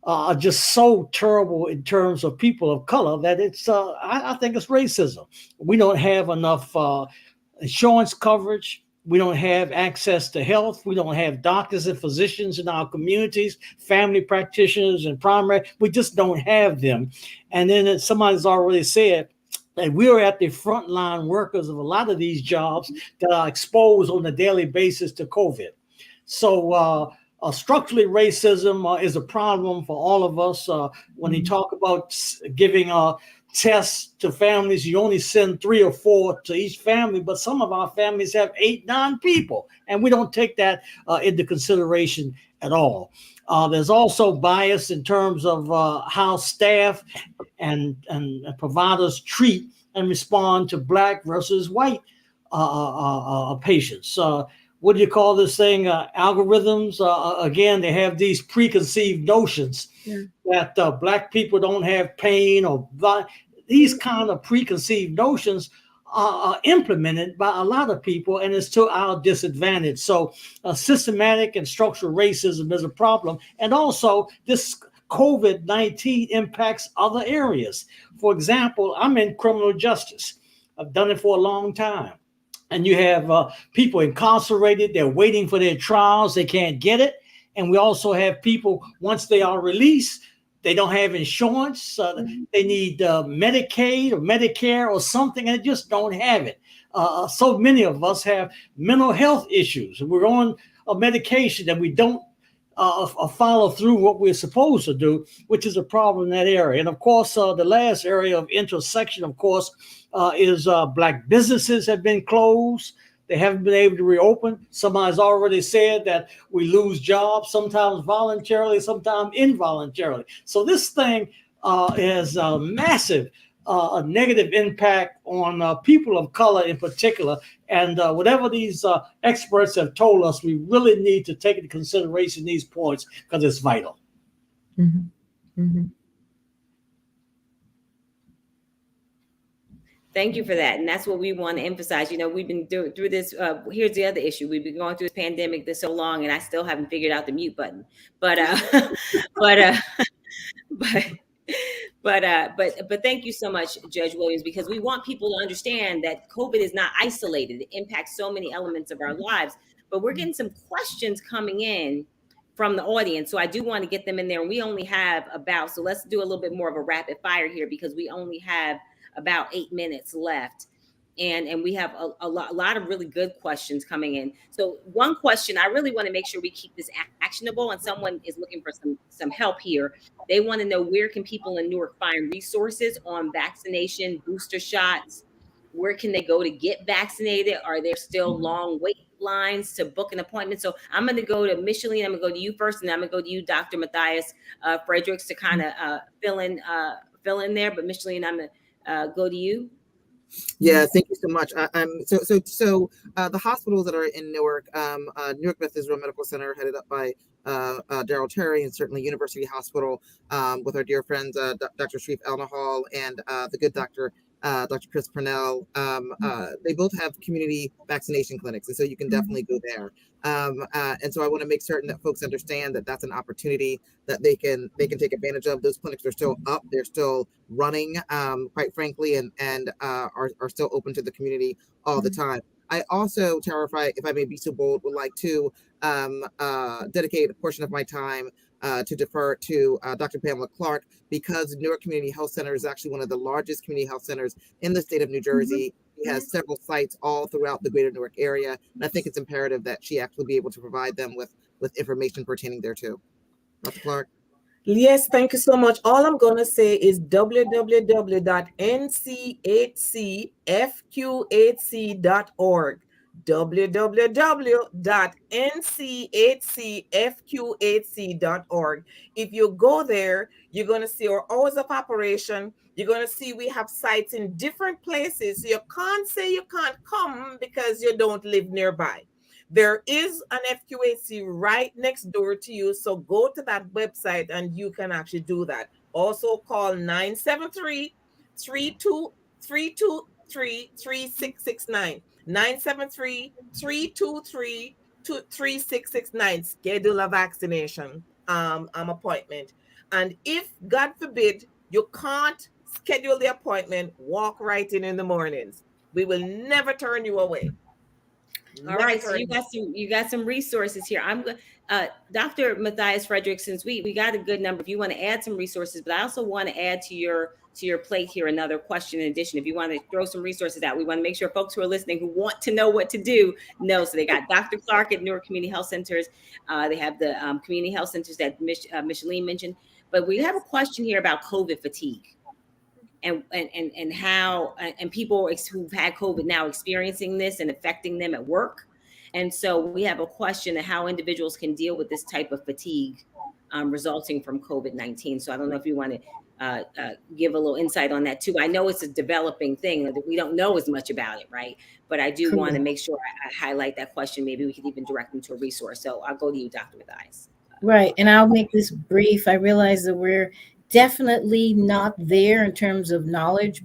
are just so terrible in terms of people of color that it's, I think it's racism. We don't have enough insurance coverage. We don't have access to health. We don't have doctors and physicians in our communities, family practitioners and primary. We just don't have them. And then somebody's already said, and we're at the frontline workers of a lot of these jobs that are exposed on a daily basis to COVID. So structurally, racism is a problem for all of us. When you talk about giving tests to families, you only send 3 or 4 to each family, but some of our families have 8, 9 people, and we don't take that into consideration at all. There's also bias in terms of how staff and providers treat and respond to Black versus white patients. What do you call this thing? Algorithms. Again, they have these preconceived notions that Black people don't have pain or these kind of preconceived notions implemented by a lot of people, and it's to our disadvantage. So systematic and structural racism is a problem. And also this COVID-19 impacts other areas. For example, I'm in criminal justice. I've done it for a long time. And you have people incarcerated, they're waiting for their trials, they can't get it. And we also have people, once they are released, they don't have insurance. They need Medicaid or Medicare or something, and they just don't have it. So many of us have mental health issues. We're on a medication that we don't follow through what we're supposed to do, which is a problem in that area. And of course, the last area of intersection, of course, is Black businesses have been closed. They haven't been able to reopen. Somebody's already said that we lose jobs, sometimes voluntarily, sometimes involuntarily. So this thing is a massive negative impact on people of color in particular. And whatever these experts have told us, we really need to take into consideration these points because it's vital. Mm-hmm. Mm-hmm. Thank you for that. And that's what we want to emphasize. You know, we've been through this. Here's the other issue. We've been going through this pandemic this so long, and I still haven't figured out the mute button. But thank you so much, Judge Williams, because we want people to understand that COVID is not isolated. It impacts so many elements of our lives. But we're getting some questions coming in from the audience. So I do want to get them in there. And we only have so let's do a little bit more of a rapid fire here, because we only have about 8 minutes left. And we have a lot of really good questions coming in. So one question, I really want to make sure we keep this actionable, and someone is looking for some help here. They want to know, where can people in Newark find resources on vaccination, booster shots? Where can they go to get vaccinated? Are there still long wait lines to book an appointment? So I'm going to go to Micheline. I'm going to go to you first, and I'm going to go to you, Dr. Matthias Fredericks, to kind of fill in there. But Micheline, I'm going to go to you. Yeah, thank you so much. So the hospitals that are in Newark, Newark Methodist Medical Center, headed up by Daryl Terry, and certainly University Hospital with our dear friends Dr. Sharif Al-Nahal and the good Dr. Chris Purnell. They both have community vaccination clinics, and so you can definitely go there. And so I want to make certain that folks understand that that's an opportunity that they can take advantage of. Those clinics are still up, they're still running, quite frankly, and are still open to the community all the time. I also, Tara, if I may be so bold, would like to dedicate a portion of my time to defer to Dr. Pamela Clark, because Newark Community Health Center is actually one of the largest community health centers in the state of New Jersey. He has several sites all throughout the greater Newark area, and I think it's imperative that she actually be able to provide them with information pertaining thereto. Dr. Clark? Yes, thank you so much. All I'm going to say is www.nchfq8c.org. www.nchfq8c.org. If you go there, you're going to see our hours of operation. You're going to see we have sites in different places. So you can't say you can't come because you don't live nearby. There is an FQ8C right next door to you. So go to that website and you can actually do that. Also call 973-323-3669. 973-323-3669. Schedule a vaccination appointment. And if, God forbid, you can't schedule the appointment, walk right in the mornings. We will never turn you away. All right, so you got some resources here. I'm going, Dr. Matthias Fredericks, since we got a good number. If you want to add some resources, but I also want to add to your plate here another question in addition. If you want to throw some resources out, we want to make sure folks who are listening who want to know what to do know. So they got Dr. Clark at Newark Community Health Centers. They have the community health centers that Micheline mentioned. But we have a question here about COVID fatigue. And how people who've had COVID now experiencing this and affecting them at work. And so we have a question of how individuals can deal with this type of fatigue resulting from COVID-19. So I don't know if you want to give a little insight on that too. I know it's a developing thing that we don't know as much about it, right? But I do want to make sure I highlight that question. Maybe we could even direct them to a resource. So I'll go to you, Dr. Matthias. Right, and I'll make this brief. I realize that we're definitely not there in terms of knowledge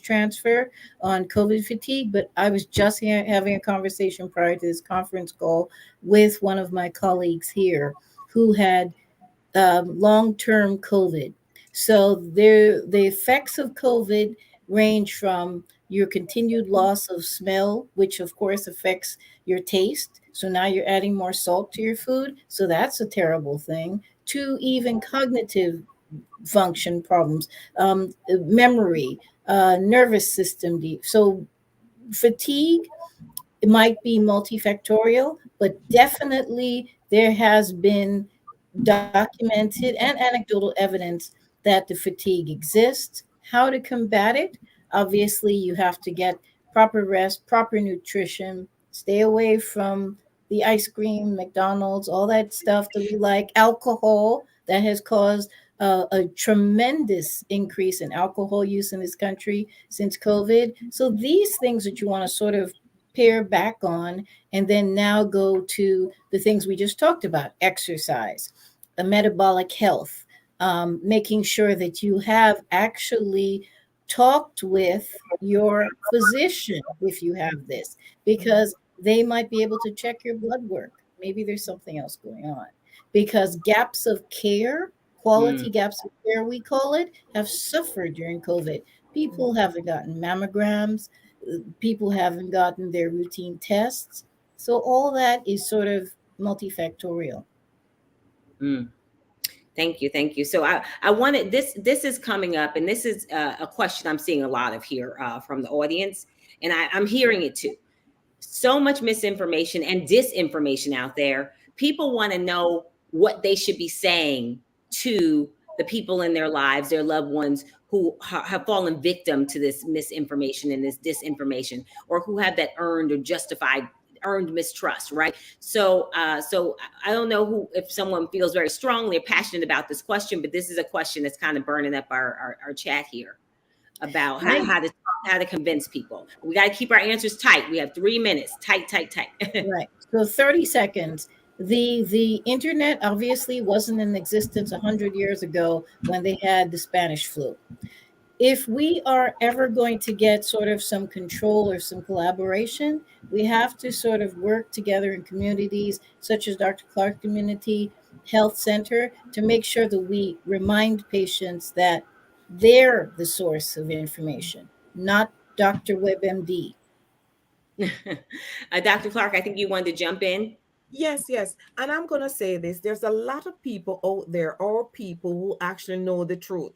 transfer on COVID fatigue. But I was just having a conversation prior to this conference call with one of my colleagues here who had long-term COVID. So the effects of COVID range from your continued loss of smell, which of course affects your taste. So now you're adding more salt to your food. So that's a terrible thing. To even cognitive function problems, memory, nervous system. So fatigue, it might be multifactorial, but definitely there has been documented and anecdotal evidence that the fatigue exists. How to combat it? Obviously, you have to get proper rest, proper nutrition, stay away from the ice cream, McDonald's, all that stuff that we like, alcohol that has caused a tremendous increase in alcohol use in this country since COVID. So these things that you want to sort of pare back on, and then now go to the things we just talked about: exercise, the metabolic health, making sure that you have actually talked with your physician if you have this, because they might be able to check your blood work. Maybe there's something else going on, because gaps of care, quality gaps of care, we call it, have suffered during COVID. People haven't gotten mammograms, people haven't gotten their routine tests. So all that is sort of multifactorial. Thank you. Thank you. So I wanted this is coming up, and this is a question I'm seeing a lot of here from the audience, and I'm hearing it too. So much misinformation and disinformation out there. People want to know what they should be saying to the people in their lives, their loved ones who have fallen victim to this misinformation and this disinformation, or who have that earned or justified earned mistrust, right? So I don't know if someone feels very strongly or passionate about this question, but this is a question that's kind of burning up our chat here about how to convince people. We got to keep our answers tight. We have 3 minutes. Tight. Right. So 30 seconds. The internet obviously wasn't in existence 100 years ago when they had the Spanish flu. If we are ever going to get sort of some control or some collaboration, we have to sort of work together in communities such as Dr. Clark Community Health Center to make sure that we remind patients that they're the source of information, not Dr. WebMD. Dr. Clark, I think you wanted to jump in. Yes. And I'm going to say this. There's a lot of people out there, or people who actually know the truth,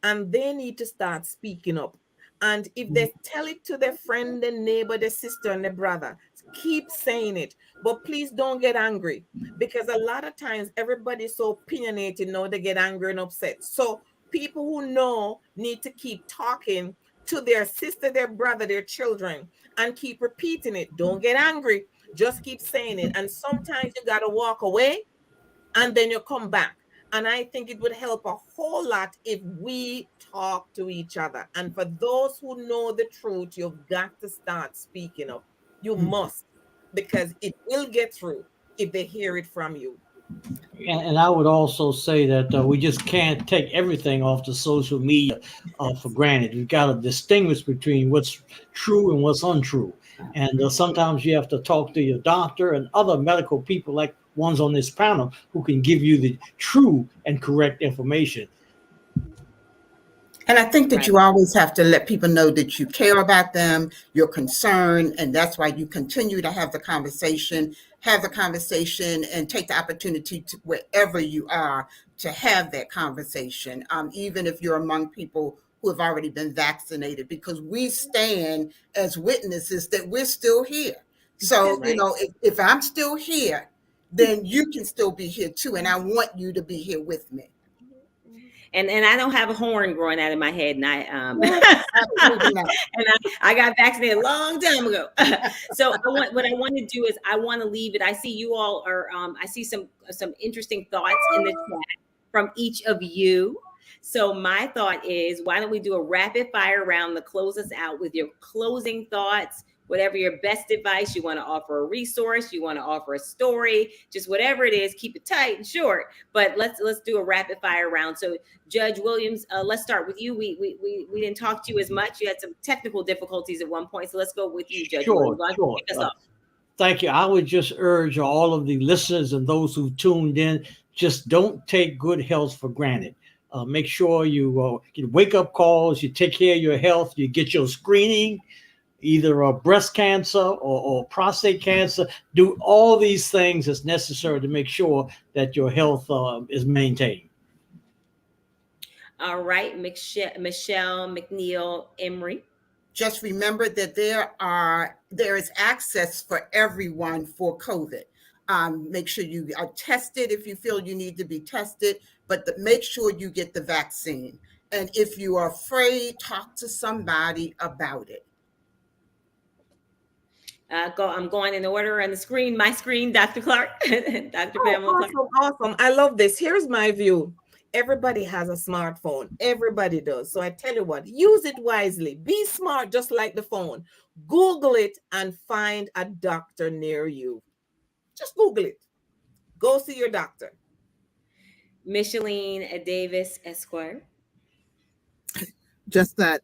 and they need to start speaking up. And if they tell it to their friend, their neighbor, their sister, and their brother, keep saying it. But please don't get angry, because a lot of times everybody's so opinionated now, they get angry and upset. So people who know need to keep talking to their sister, their brother, their children, and keep repeating it. Don't get angry. Just keep saying it. And sometimes you got to walk away and then you come back. And I think it would help a whole lot if we talk to each other. And for those who know the truth, you've got to start speaking up. You must, because it will get through if they hear it from you. And I would also say that we just can't take everything off the social media for granted. We've got to distinguish between what's true and what's untrue. And sometimes you have to talk to your doctor and other medical people, like ones on this panel, who can give you the true and correct information. And I think that you always have to let people know that you care about them, you're concerned, and that's why you continue to have the conversation, and take the opportunity to, wherever you are, to have that conversation, even if you're among people who have already been vaccinated, because we stand as witnesses that we're still here. So, you know, if I'm still here, then you can still be here too. And I want you to be here with me. And I don't have a horn growing out of my head, and I got vaccinated a long time ago. So what I want to do is I want to leave it. I see you all are. I see some interesting thoughts in the chat from each of you. So my thought is, why don't we do a rapid fire round to close us out with your closing thoughts? whatever your best advice. You want to offer a resource, you want to offer a story, just whatever it is, keep it tight and short. But let's do a rapid fire round. So Judge Williams, let's start with you. We didn't talk to you as much. You had some technical difficulties at one point. So let's go with you, Judge Sure, Williams. sure. Kick us off. Thank you. I would just urge all of the listeners and those who tuned in, just don't take good health for granted. Make sure you get wake-up calls, you take care of your health, you get your screening, either breast cancer or prostate cancer. Do all these things that's necessary to make sure that your health is maintained. All right, Michelle, Mcneill, Emery. Just remember that there is access for everyone for COVID. Make sure you are tested if you feel you need to be tested, but make sure you get the vaccine. And if you are afraid, talk to somebody about it. I'm going in order on the screen. My screen, Dr. Clark. Dr. Pamela Clark. Awesome. I love this. Here's my view. Everybody has a smartphone. Everybody does. So I tell you what, use it wisely. Be smart, just like the phone. Google it and find a doctor near you. Just Google it. Go see your doctor. Micheline Davis, Esquire. Just that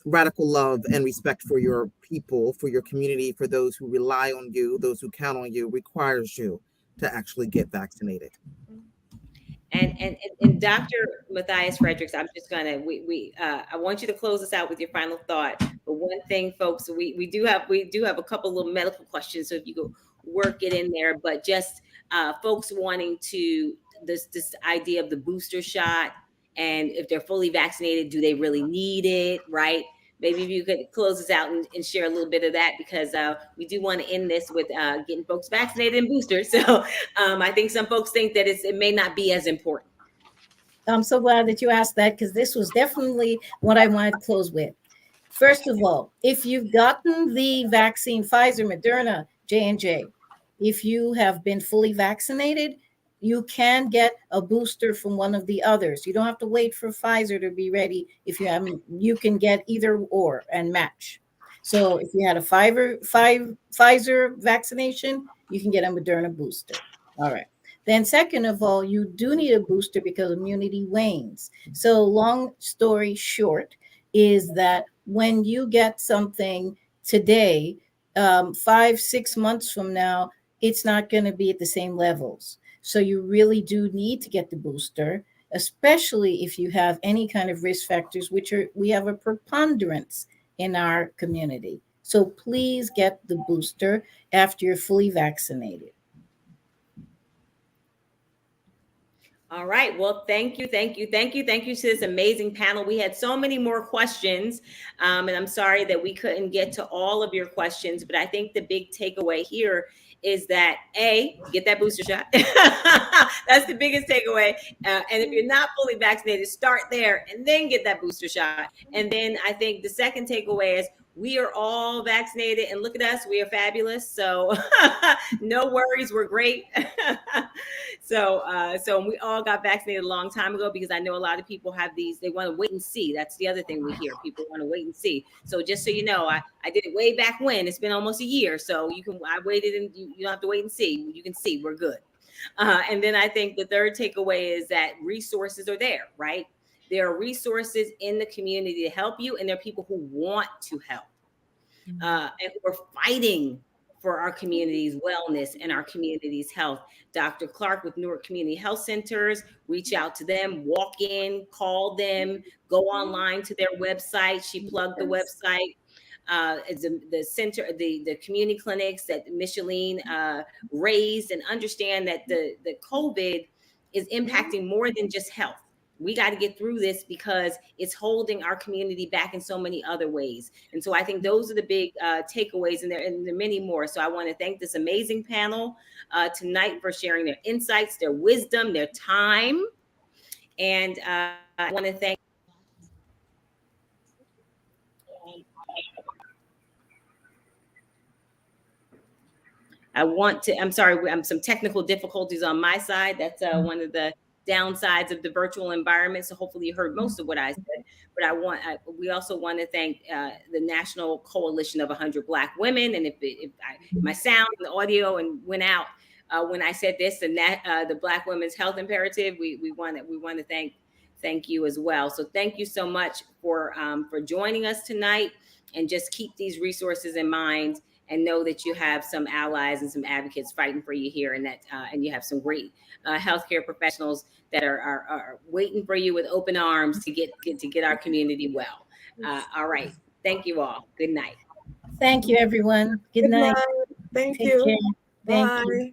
radical love and respect for your people, for your community, for those who rely on you, those who count on you, requires you to actually get vaccinated. And Dr. Matthias Fredericks, I'm just gonna I want you to close us out with your final thought. But one thing, folks, we do have a couple little medical questions, so if you go work it in there. But just folks wanting to this idea of the booster shot, and if they're fully vaccinated, do they really need it, right? Maybe if you could close us out and share a little bit of that, because we do want to end this with getting folks vaccinated and boosters. So I think some folks think that it may not be as important. I'm so glad that you asked that, because this was definitely what I wanted to close with. First of all, if you've gotten the vaccine, Pfizer, Moderna, J&J, if you have been fully vaccinated, you can get a booster from one of the others. You don't have to wait for Pfizer to be ready. If you haven't, you can get either or and match. So if you had a Pfizer vaccination, you can get a Moderna booster. All right. Then second of all, you do need a booster because immunity wanes. So long story short is that when you get something today, 5-6 months from now, it's not going to be at the same levels. So you really do need to get the booster, especially if you have any kind of risk factors, we have a preponderance in our community. So please get the booster after you're fully vaccinated. All right. Well, thank you to this amazing panel. We had so many more questions, and I'm sorry that we couldn't get to all of your questions, but I think the big takeaway here is that get that booster shot. That's the biggest takeaway. And if you're not fully vaccinated, start there and then get that booster shot. And then I think the second takeaway is we are all vaccinated, and look at us, we are fabulous. So no worries, we're great. So we all got vaccinated a long time ago, because I know a lot of people have these, they want to wait and see. That's the other thing we hear. People want to wait and see. So just so you know, I did it way back when. It's been almost a year. So I waited, and you don't have to wait and see. You can see we're good. And then I think the third takeaway is that resources are there, right? There are resources in the community to help you, and there are people who want to help, and who are fighting for our community's wellness and our community's health. Dr. Clark with Newark Community Health Centers, reach out to them, walk in, call them, go online to their website. She plugged the website. The center, the community clinics that Micheline raised, and understand that the COVID is impacting more than just health. We got to get through this because it's holding our community back in so many other ways. And so I think those are the big takeaways, and there are many more. So I want to thank this amazing panel tonight for sharing their insights, their wisdom, their time. And I want to thank I'm sorry, some technical difficulties on my side. That's one of the downsides of the virtual environment. So hopefully you heard most of what I said. but we also want to thank the National Coalition of 100 Black Women. And if my sound and the audio and went out when I said this, and that the Black Women's Health Imperative, we want to thank you as well. So thank you so much for joining us tonight, and just keep these resources in mind, and know that you have some allies and some advocates fighting for you here, and that and you have some great healthcare professionals that are waiting for you with open arms to get our community well. All right, thank you all. Good night. Thank you, everyone. Good night. Thank Take you. care. Thank Bye. you.